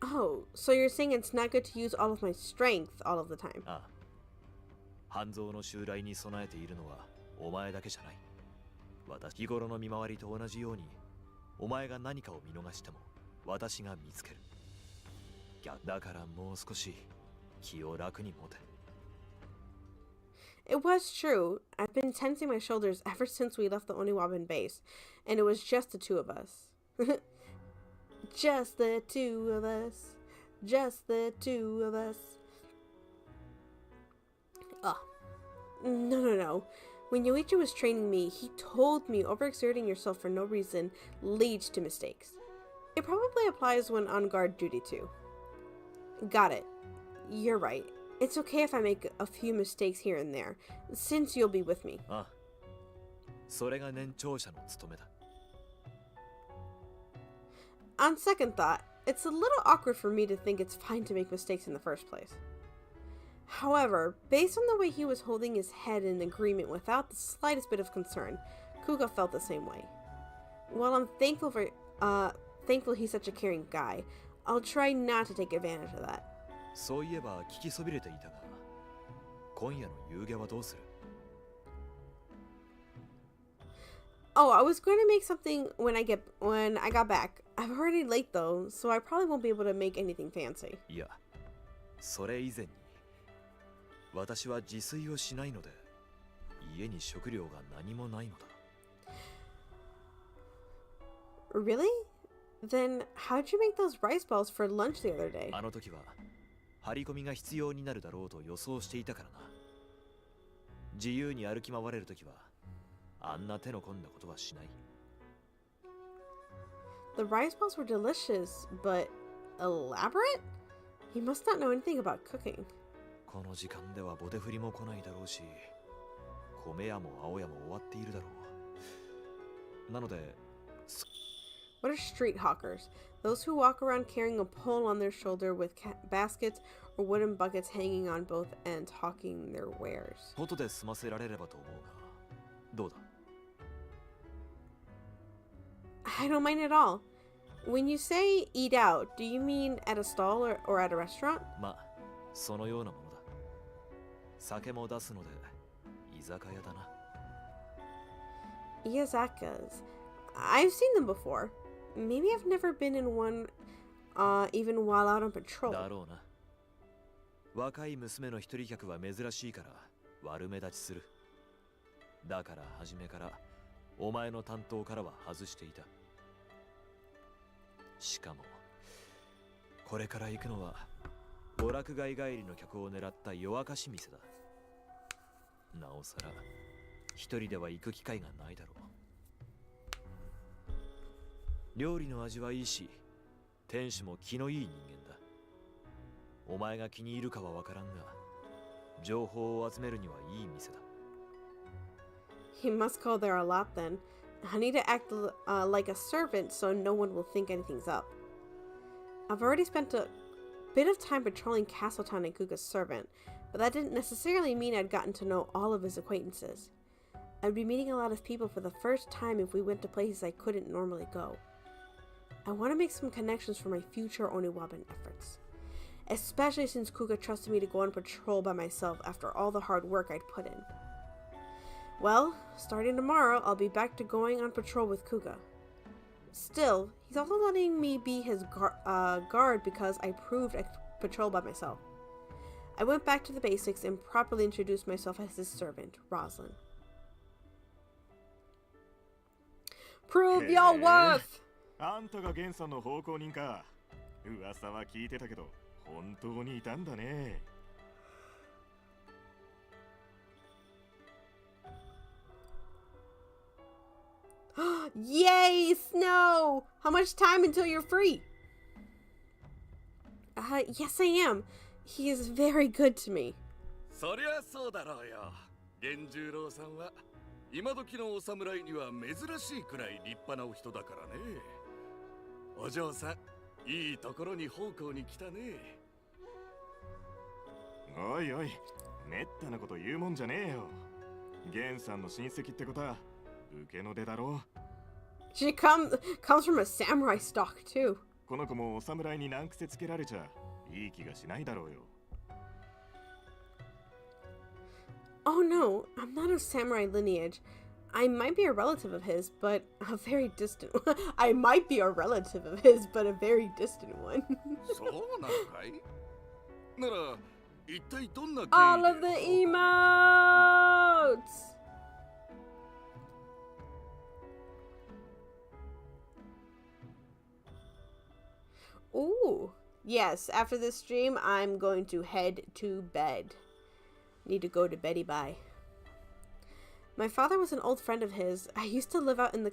Oh, so you're saying it's not good to use all of my strength all of the time? ああ、半蔵の襲来に備えているのはお前だけじゃない。私日頃の見回りと同じように、お前が何かを見逃しても私が見つける。だからもう少し気を楽に持て。It was true. I've been tensing my shoulders ever since we left the Oniwaban base, and it was just the two of us. Just the two of us. Just the two of us. Ugh. No. When Yoichi was training me, he told me overexerting yourself for no reason leads to mistakes. It probably applies when on guard duty too. Got it. You're right. It's okay if I make a few mistakes here and there, since you'll be with me. ああ、それが年長者の務めだ。On second thought, it's a little awkward for me to think it's fine to make mistakes in the first place. However, based on the way he was holding his head in agreement without the slightest bit of concern, Kuga felt the same way. While I'm thankful he's such a caring guy, I'll try not to take advantage of that. そういえば聞きそびれていたが、今夜の夕げはどうする？ Oh, I was going to make something when I got back. I'm already late though, so I probably won't be able to make anything fancy. いや、それ以前に、私は自炊をしないので、家に食料が何もないのだ。Really? Then how'd you make those rice balls for lunch the other day? あの時は張り込みが必要になるだろうと予想していたからな。自由に歩き回れる時はあんな手の込んだことはしない。The rice balls were delicious, but elaborate? He must not know anything about cooking. この時間ではボテ振りも来ないだろうし、米屋も青屋も終わっているだろう。なので、What are street hawkers? Those who walk around carrying a pole on their shoulder with baskets or wooden buckets hanging on both ends, hawking their wares. 外で済ませられればと思うが、どうだ？ I don't mind at all. When you say eat out, do you mean at a stall or at a restaurant? まあ、そのようなものだ。酒も出すので、居酒屋だな。Iyazakas. I've seen them before. Maybe I've never been in one, even while out on patrol. だろうな。若い娘の一人客は珍しいから悪目立ちする。だから初めからお前の担当からは外していた。しかもこれから行くのは娯楽街帰りの客を狙った夜明かし店だ。なおさら一人では行く機会がないだろう。料理の味はいいし、店主も気のいい人間だ。お前が気に入るかはわからんが、情報を集めるにはいい店だ。He must go there a lot then. I need to act like a servant so no one will think anything's up. I've already spent a bit of time patrolling Castletown and Kuga's servant, but that didn't necessarily mean I'd gotten to know all of his acquaintances. I'd be meeting a lot of people for the first time if we went to places I couldn't normally go. I want to make some connections for my future Oniwaban efforts, especially since Kuga trusted me to go on patrol by myself after all the hard work I'd put in. Well, starting tomorrow, I'll be back to going on patrol with Kuga. Still, he's also letting me be his guard because I proved I could patrol by myself. I went back to the basics and properly introduced myself as his servant, Roslyn. Prove your worth! あんたがゲンさんの奉公人か。噂は聞いてたけど、本当にいたんだね。Yay, Snow! How much time until you're free? Yes I am. He is very good to me. そりゃそうだろうよ。源十郎さんは今時のお侍には珍しいくらい立派なお人だからね。お嬢さん、いいところに奉公に来たね。おいおい、めったなこと言うもんじゃねえよ。ゲンさんの親戚ってことは受けの出だろう。She comes from a samurai stock too. この子もお侍に難癖つけられちゃいい気がしないだろうよ。Oh no, I'm not of samurai lineage. I might be a relative of his, but a very distant one. I might be a relative of his, but a very distant one. そうなのかい？なら一体どんな経緯で All of the emotes! Ooh. Yes, after this stream, I'm going to head to bed. Need to go to beddy bye. My father was an old friend of his. I used to live out in the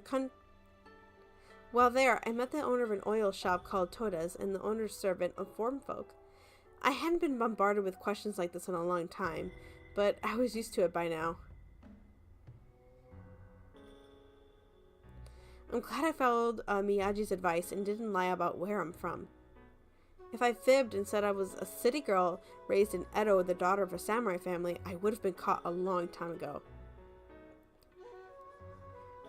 While there, I met the owner of an oil shop called Toda's and the owner's servant of farm folk. I hadn't been bombarded with questions like this in a long time, but I was used to it by now. I'm glad I followed Miyagi's advice and didn't lie about where I'm from. If I fibbed and said I was a city girl raised in Edo, the daughter of a samurai family, I would have been caught a long time ago.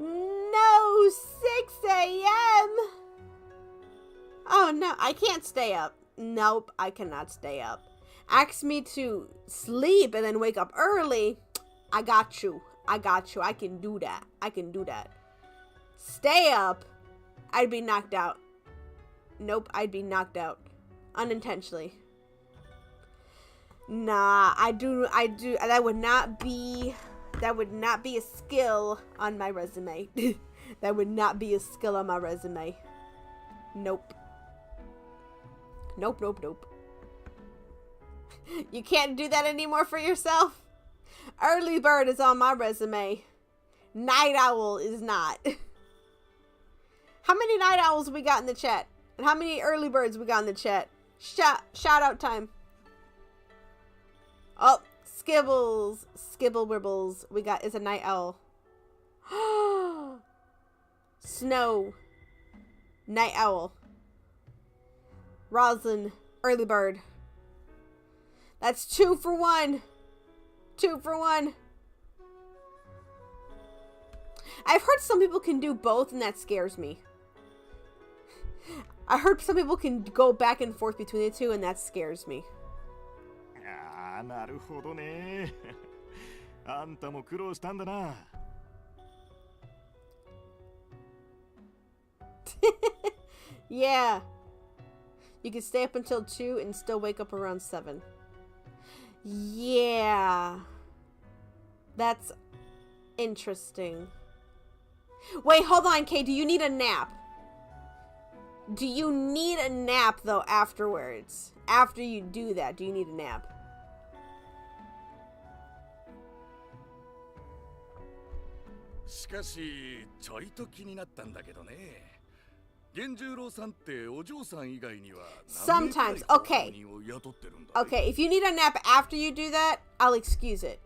No, 6 a.m. Oh no, I can't stay up. Nope, I cannot stay up. Ask me to sleep and then wake up early. I got you. I got you. I can do that. I can do that. Stay up. I'd be knocked out. Nope, I'd be knocked out. Unintentionally. Nah, I do. That would not be a skill on my resume. That would not be a skill on my resume. Nope. Nope, nope, nope. You can't do that anymore for yourself? Early bird is on my resume. Night owl is not. How many night owls we got in the chat? And how many early birds we got in the chat? Shout out time. Oh, Skibbles. Skibble Wibbles. We got is a night owl. Snow. Night owl. Roslyn. Early bird. That's 2 for 1. 2 for 1. I've heard some people can do both, and that scares me. I heard some people can go back and forth between the two, and that scares me. ああ、なるほどね。あんたも苦労したんだな。Yeah. You can stay up until 2 and still wake up around 7. Yeah. That's interesting. Wait, hold on, Kay. Do you need a nap? Do you need a nap, though, afterwards? After you do that, do you need a nap? Sometimes, okay. Okay, if you need a nap after you do that, I'll excuse it.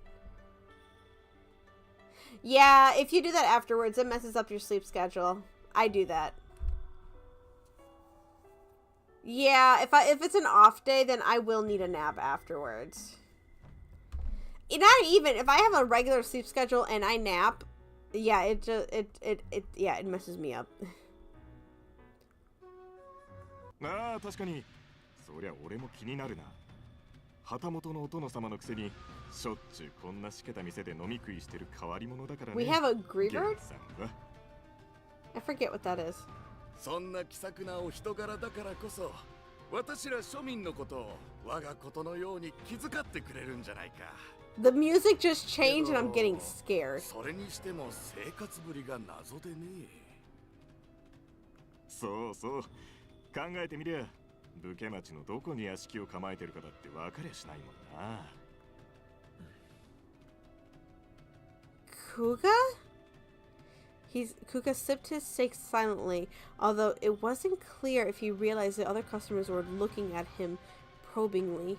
Yeah, if you do that afterwards, it messes up your sleep schedule. I do that. Yeah, if it's an off day, then I will need a nap afterwards. Not even if I have a regular sleep schedule and I nap, yeah, it messes me up. ああ、確かに。そりゃ俺も気になるな。旗本のお殿様のくせにしょっちゅうこんなしけた店で飲み食いしてる変わり者だからね。We have a Greebird? ゲンさんは。I forget what that is. そんな気さくなお人柄だからこそ、私ら庶民のことを我がことのように気遣ってくれるんじゃないか。The music just changed and I'm getting scared. それにしても生活ぶりが謎でね。そうそう。考えてみりゃ、武家町のどこに屋敷を構えてるかだって分かりゃしないもんな。Kuga? Kuga sipped his steak silently, although it wasn't clear if he realized the other customers were looking at him probingly.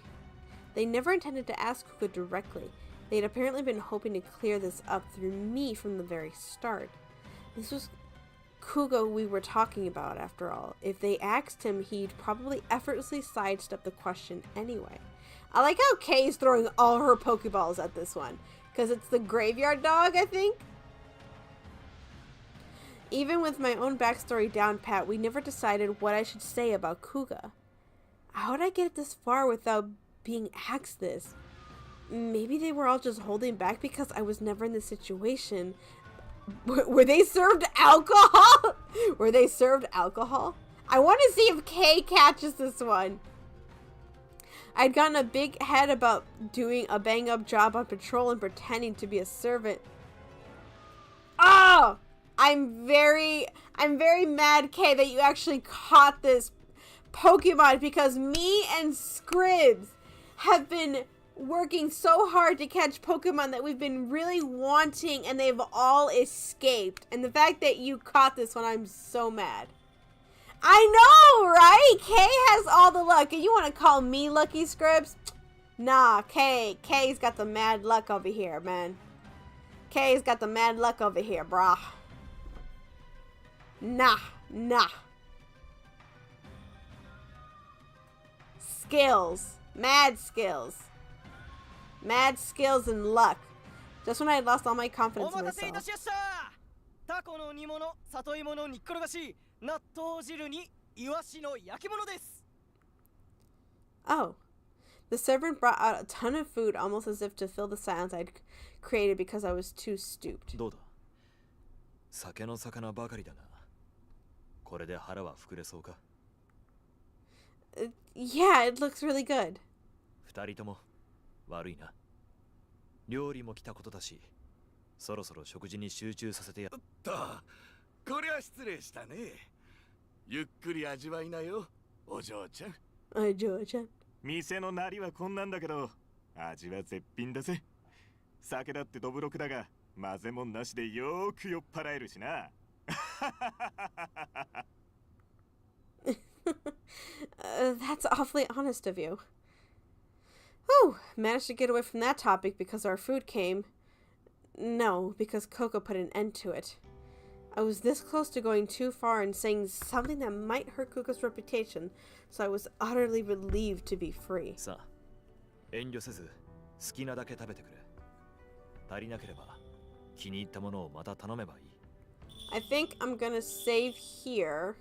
They never intended to ask Kuga directly. They'd apparently been hoping to clear this up through me from the very start. This was Kuga we were talking about, after all. If they asked him, he'd probably effortlessly sidestep the question anyway. I like how Kay's throwing all her Pokeballs at this one, because it's the graveyard dog, I think? Even with my own backstory down pat, we never decided what I should say about Kuga. How would I get this far without being asked this? Maybe they were all just holding back because I was never in this situation. Were they served alcohol? Were they served alcohol? I want to see if Kay catches this one. I'd gotten a big head about doing a bang-up job on patrol and pretending to be a servant. Oh! I'm very mad, Kay, that you actually caught this Pokemon, because me and Scribs have been working so hard to catch Pokemon that we've been really wanting, and they've all escaped. And the fact that you caught this one, I'm so mad. I know, right? Kay has all the luck, and you want to call me lucky, Scribs? Nah, Kay's got the mad luck over here, man. Kay's got the mad luck over here, brah. Nah. Skills. Mad skills. Mad skills and luck. Just when I had lost all my confidence in myself. タコの煮物、里芋の煮っころがし、納豆汁にイワシの焼き物です。 Oh. The servant brought out a ton of food, almost as if to fill the silence I'd created because I was too stooped. どうだ酒の魚ばかりだな。これで腹は膨れそうか。Yeah, it looks really good. 二人とも悪いな。料理も来たことだし、そろそろ食事に集中させてやっと。こりゃ失礼したね。ゆっくり味わいなよ、お嬢ちゃん。お嬢ちゃん。店のなりはこんなんだけど、味は絶品だぜ。酒だってどぶろくだが、混ぜもんなしでよーく酔っ払えるしな。That's awfully honest of you. Whew, managed to get away from that topic because our food came. No, because Coco put an end to it. I was this close to going too far and saying something that might hurt Coco's reputation, so I was utterly relieved to be free. さあ、遠慮せず好きなだけ食べてくれ。足りなければ気に入ったものをまた頼めばいい。I think I'm gonna save here.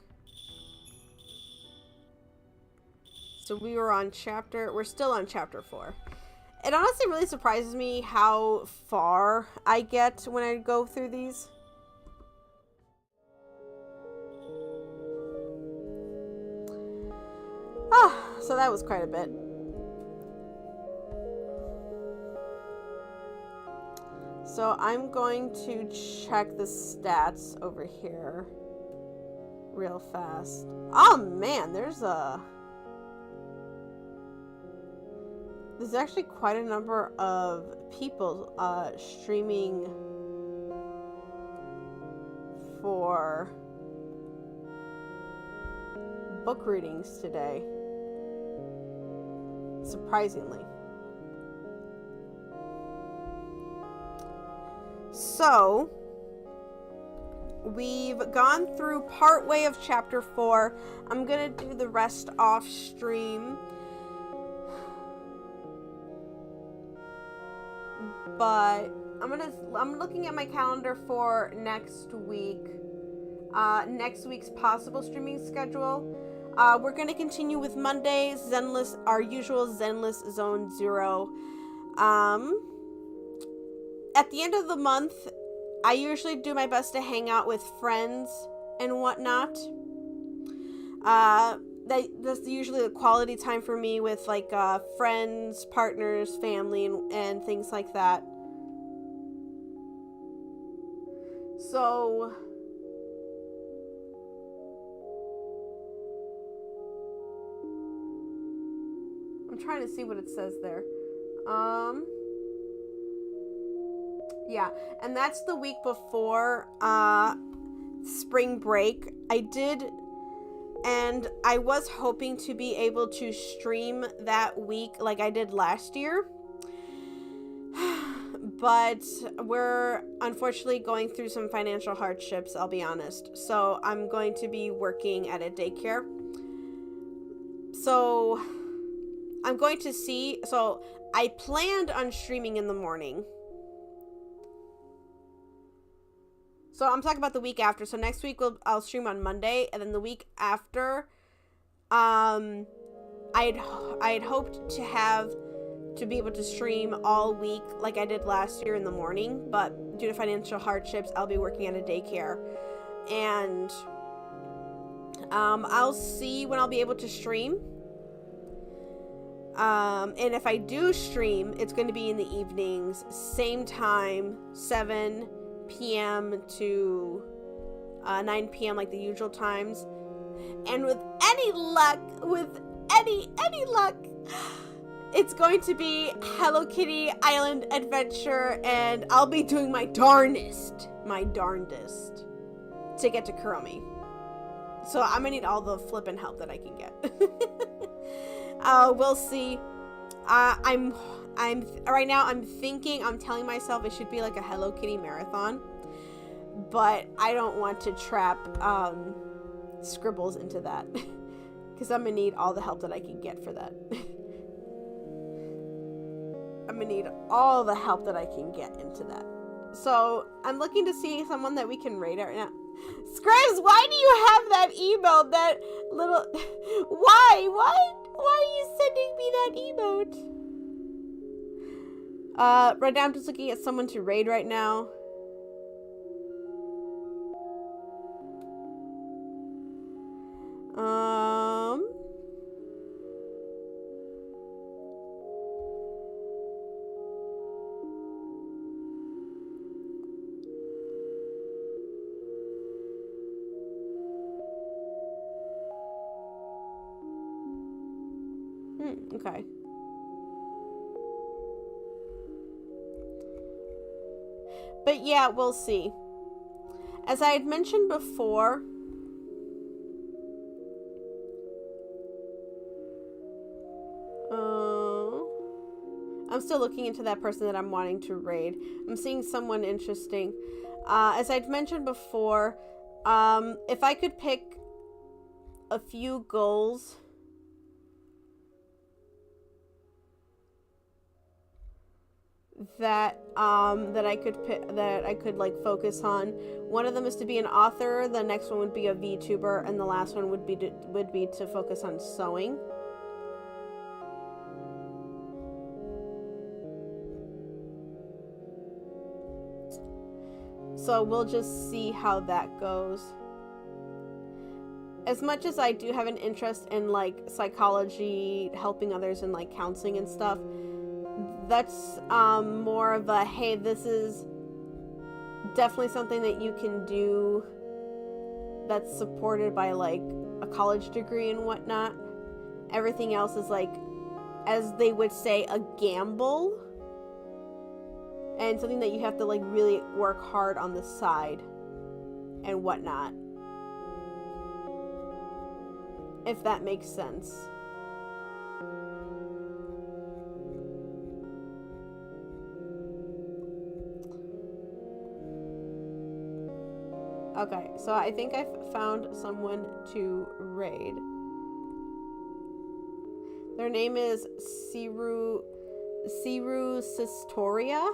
So we're still on chapter 4. It honestly really surprises me how far I get when I go through these. So that was quite a bit. So I'm going to check the stats over here real fast. Oh man, there's actually quite a number of people streaming for book readings today. Surprisingly. So, we've gone through part way of chapter 4. I'm gonna do the rest off stream. But I'm looking at my calendar for next week. Next week's possible streaming schedule. We're gonna continue with Mondays, Zenless, our usual Zenless Zone 0. At the end of the month, I usually do my best to hang out with friends and whatnot. That's usually the quality time for me with like friends, partners, family, and things like that. So I'm trying to see what it says there. Yeah, and that's the week before spring break. And I was hoping to be able to stream that week like I did last year. But we're unfortunately going through some financial hardships, I'll be honest. So I'm going to be working at a daycare. So I'm going to see. So I planned on streaming in the morning. So I'm talking about the week after. So next week I'll stream on Monday, and then the week after, I'd hoped to be able to stream all week like I did last year in the morning, but due to financial hardships, I'll be working at a daycare. And I'll see when I'll be able to stream. And if I do stream, it's going to be in the evenings, same time, 7 p.m. to 9 p.m. like the usual times. And with any luck, any luck, it's going to be Hello Kitty Island Adventure, and I'll be doing my darndest to get to Kuromi. So I'm gonna need all the flippin' help that I can get. We'll see. I'm right now I'm telling myself it should be like a Hello Kitty marathon, but I don't want to trap Scribbles into that because I'm gonna need all the help that I can get for that. I'm gonna need all the help that I can get into that. So I'm looking to see someone that we can raid right now. Scribs, why do you have that emote? That little... Why? What? Why are you sending me that emote? Right now I'm just looking at someone to raid right now. Okay. But yeah, we'll see. As I had mentioned before, I'm still looking into that person that I'm wanting to raid. I'm seeing someone interesting. As I'd mentioned before, if I could pick a few goals that I could like focus on. One of them is to be an author, the next one would be a VTuber, and the last one would be to focus on sewing. So we'll just see how that goes. As much as I do have an interest in like psychology, helping others and like counseling and stuff, that's more of a, hey, this is definitely something that you can do that's supported by like a college degree and whatnot. Everything else is like, as they would say, a gamble, and something that you have to like really work hard on the side and whatnot, if that makes sense. Okay, so I think I've found someone to raid. Their name is Siru Sistoria.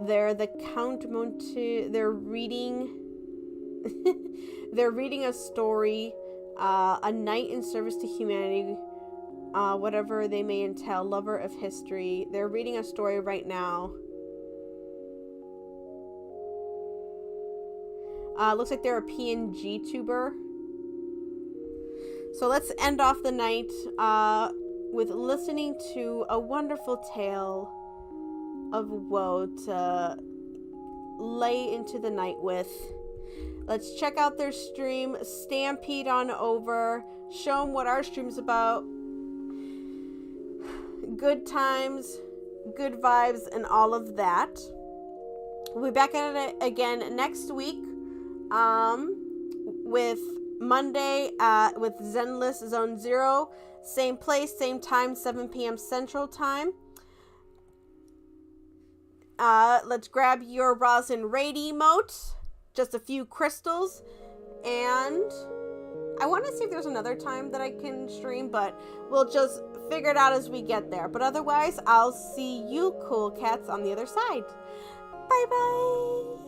They're the Count Monte. They're reading. They're reading a story, a knight in service to humanity, whatever they may entail, lover of history. They're reading a story right now. Looks like they're a PNG tuber. So let's end off the night with listening to a wonderful tale of woe to lay into the night with. Let's check out their stream, stampede on over, show them what our stream's about. Good times, good vibes, and all of that. We'll be back at it again next week. With Monday with Zenless Zone 0, same place, same time, 7 p.m. Central Time. Let's grab your rosin raid emote, just a few crystals, and I want to see if there's another time that I can stream, but we'll just figure it out as we get there. But otherwise, I'll see you cool cats on the other side. Bye bye.